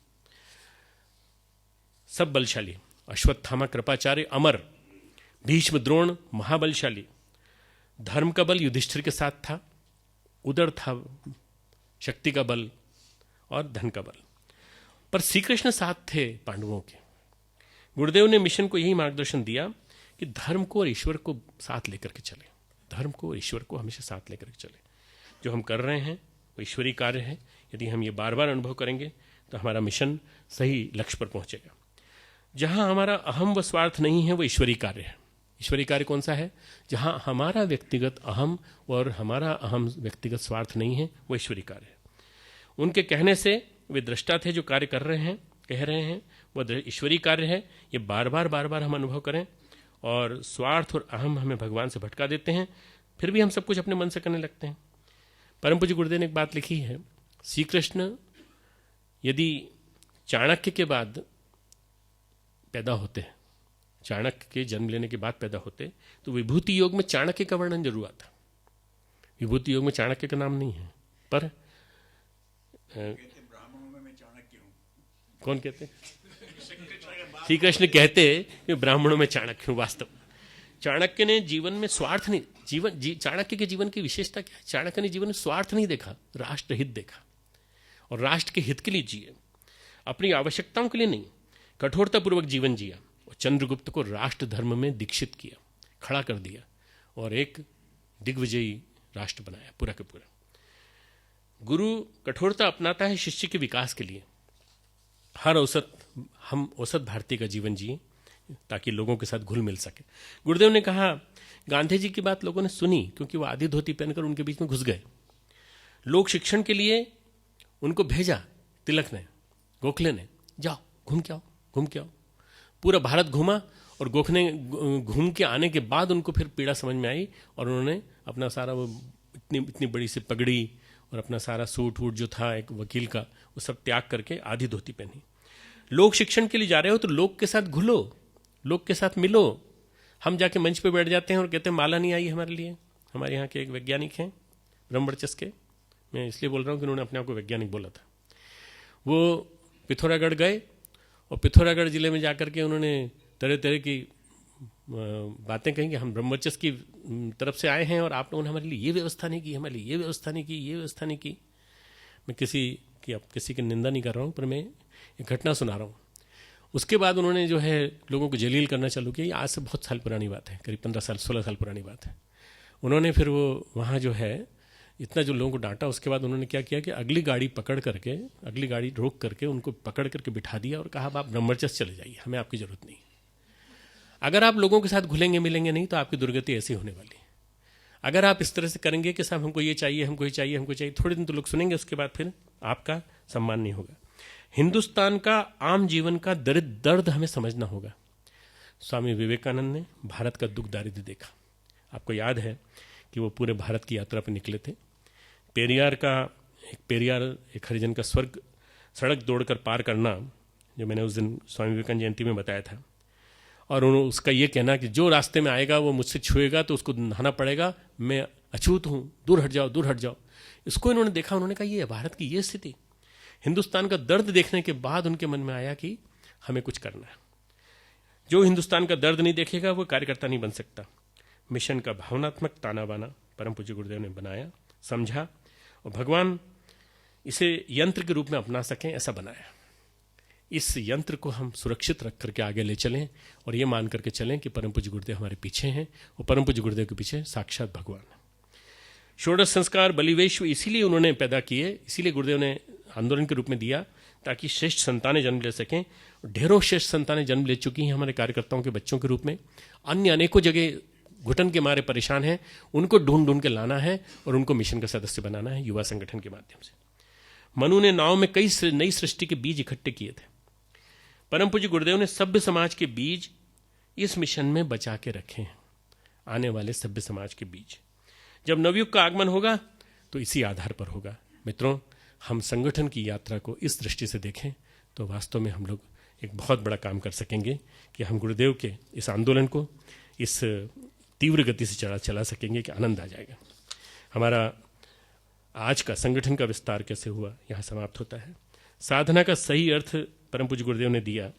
सब बलशाली, अश्वत्थामा कृपाचार्य अमर, भीष्म द्रोण महाबलशाली। धर्म का बल युधिष्ठिर के साथ था, उदर था शक्ति का बल और धन का बल, पर श्री कृष्ण साथ थे पांडवों के। गुरुदेव ने मिशन को यही मार्गदर्शन दिया कि धर्म को और ईश्वर को साथ लेकर के चले, धर्म को और ईश्वर को हमेशा साथ लेकर के चले। जो हम कर रहे हैं वो ईश्वरीय कार्य है, यदि हम ये बार बार अनुभव करेंगे तो हमारा मिशन सही लक्ष्य पर पहुंचेगा। जहां हमारा अहम व स्वार्थ नहीं है वो ईश्वरीय कार्य है। ईश्वरीय कार्य कौन सा है? जहां हमारा व्यक्तिगत अहम और हमारा अहम व्यक्तिगत स्वार्थ नहीं है, वो ईश्वरीय कार्य है। उनके कहने से वे दृष्टा थे, जो कार्य कर रहे हैं, कह रहे हैं, वो ईश्वरीय कार्य है। ये बार बार हम अनुभव करें, और स्वार्थ और अहम हमें भगवान से भटका देते हैं, फिर भी हम सब कुछ अपने मन से करने लगते हैं। परम पूज्य गुरुदेव ने एक बात लिखी है, श्री कृष्ण यदि चाणक्य के बाद पैदा होते हैं, चाणक्य के जन्म लेने के बाद पैदा होते, तो विभूति योग में चाणक्य का वर्णन जरूर आता। विभूति योग में चाणक्य का नाम नहीं है, पर ब्राह्मणों में मैं चाणक्य हूं। कौन कहते? श्री कृष्ण कहते कि ब्राह्मणों में चाणक्य हूं। वास्तव चाणक्य ने जीवन में स्वार्थ नहीं, चाणक्य के जीवन की विशेषता क्या है? चाणक्य ने जीवन में स्वार्थ नहीं देखा, राष्ट्रहित देखा, और राष्ट्र के हित के लिए जिए, अपनी आवश्यकताओं के लिए नहीं। कठोरतापूर्वक जीवन जिया और चंद्रगुप्त को राष्ट्र धर्म में दीक्षित किया, खड़ा कर दिया, और एक दिग्विजयी राष्ट्र बनाया पूरा का पूरा। गुरु कठोरता अपनाता है शिष्य के विकास के लिए। हम औसत भारतीय का जीवन जिए ताकि लोगों के साथ घुल मिल सके। गुरुदेव ने कहा, गांधी जी की बात लोगों ने सुनी क्योंकि वो आधी धोती पहनकर उनके बीच में घुस गए। लोक शिक्षण के लिए उनको भेजा तिलक ने, गोखले ने, जाओ घूम के आओ। पूरा भारत घूमा, और गोखले घूम के आने के बाद उनको फिर पीड़ा समझ में आई, और उन्होंने अपना सारा वो इतनी बड़ी सी पगड़ी और अपना सारा सूट वूट जो था एक वकील का, वो सब त्याग करके आधी धोती पहनी। लोक शिक्षण के लिए जा रहे हो तो लोग के साथ घुलो, लोग के साथ मिलो। हम जाके मंच पे बैठ जाते हैं और कहते हैं माला नहीं आई हमारे लिए। हमारे यहाँ के एक वैज्ञानिक हैं ब्रह्मवर्चस्व के, मैं इसलिए बोल रहा हूँ कि उन्होंने अपने आप को वैज्ञानिक बोला था। वो पिथौरागढ़ गए और पिथौरागढ़ जिले में जाकर के उन्होंने तरह तरह की बातें कहीं कि हम ब्रह्मवर्चस्व की तरफ से आए हैं और आप लोगों ने हमारे लिए ये व्यवस्था नहीं की, हमारे लिए ये व्यवस्था नहीं की, ये व्यवस्था नहीं की। मैं किसी की निंदा नहीं कर रहा हूँ, पर मैं एक घटना सुना रहा हूँ। उसके बाद उन्होंने जो है लोगों को जलील करना चालू किया। आज से बहुत साल पुरानी बात है, करीब 15 साल 16 साल पुरानी बात है। उन्होंने फिर वो वहाँ जो है इतना जो लोगों को डांटा, उसके बाद उन्होंने क्या किया कि अगली गाड़ी रोक करके उनको पकड़ करके बिठा दिया और कहा आप ब्रह्मवर्चस्व चले जाइए, हमें आपकी जरूरत नहीं। अगर आप लोगों के साथ घुलेंगे मिलेंगे नहीं तो आपकी दुर्गति ऐसी होने वाली है। अगर आप इस तरह से करेंगे कि साहब हमको ये चाहिए, हमको ये चाहिए, हमको चाहिए, थोड़े दिन तो लोग सुनेंगे, उसके बाद फिर आपका सम्मान नहीं होगा। हिंदुस्तान का आम जीवन का दर्द हमें समझना होगा। स्वामी विवेकानंद ने भारत का दुख दारिद्र्य देखा। आपको याद है कि वो पूरे भारत की यात्रा पर निकले थे। पेरियार एक हरिजन का स्वर्ग सड़क दौड़कर पार करना, जो मैंने उस दिन स्वामी विवेकानंद जयंती में बताया था, और उसका ये कहना कि जो रास्ते में आएगा वो मुझसे छुएगा तो उसको नहाना पड़ेगा, मैं अछूत हूँ, दूर हट जाओ, दूर हट जाओ। इसको इन्होंने देखा, उन्होंने कहा ये है भारत की ये स्थिति। हिंदुस्तान का दर्द देखने के बाद उनके मन में आया कि हमें कुछ करना है। जो हिंदुस्तान का दर्द नहीं देखेगा वो कार्यकर्ता नहीं बन सकता। मिशन का भावनात्मक ताना बाना परम पूज्य गुरुदेव ने बनाया, समझा, और भगवान इसे यंत्र के रूप में अपना सकें ऐसा बनाया। इस यंत्र को हम सुरक्षित रख करके आगे ले चलें और ये मान करके चलें कि परम पूज्य गुरुदेव हमारे पीछे हैं और परम पूज्य गुरुदेव के पीछे साक्षात भगवान है। षोडश संस्कार बलिवेश्व इसीलिए उन्होंने पैदा किए, इसीलिए गुरुदेव ने आंदोलन के रूप में दिया ताकि श्रेष्ठ संतानें जन्म ले सकें। ढेरों श्रेष्ठ संतानें जन्म ले चुकी हैं हमारे कार्यकर्ताओं के बच्चों के रूप में। अन्य अनेकों जगह घुटन के मारे परेशान हैं, उनको ढूंढ ढूंढ के लाना है और उनको मिशन का सदस्य बनाना है युवा संगठन के माध्यम से। मनु ने नाव में कई नई सृष्टि के बीज इकट्ठे किए थे। परम पूज्य गुरुदेव ने सभ्य समाज के बीज इस मिशन में बचा के रखे हैं, आने वाले सभ्य समाज के बीज। जब नवयुग का आगमन होगा तो इसी आधार पर होगा। मित्रों, हम संगठन की यात्रा को इस दृष्टि से देखें तो वास्तव में हम लोग एक बहुत बड़ा काम कर सकेंगे कि हम गुरुदेव के इस आंदोलन को इस तीव्र गति से चला सकेंगे कि आनंद आ जाएगा। हमारा आज का संगठन का विस्तार कैसे हुआ यहाँ समाप्त होता है। साधना का सही अर्थ परम पूज्य गुरुदेव ने दिया।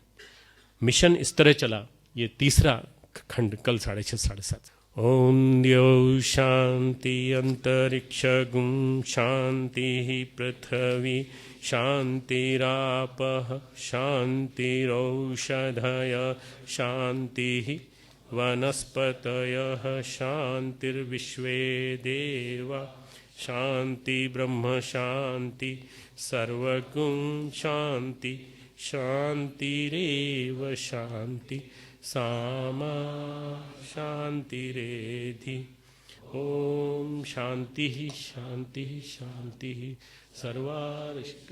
मिशन इस तरह चला, ये तीसरा खंड कल 6:30 7:30। ओम द्यौ शांति अंतरिक्ष गुं शांति पृथ्वी शांतिरापः शांतिरौषधय शांति वनस्पतयः शांतिर्विश्वे देवा शांति ब्रह्म शांति सर्वगुण शांति शांतिरेव शांति सामा शांतिरेधि। ओम शांति शांति शांति सर्वारिष्ट।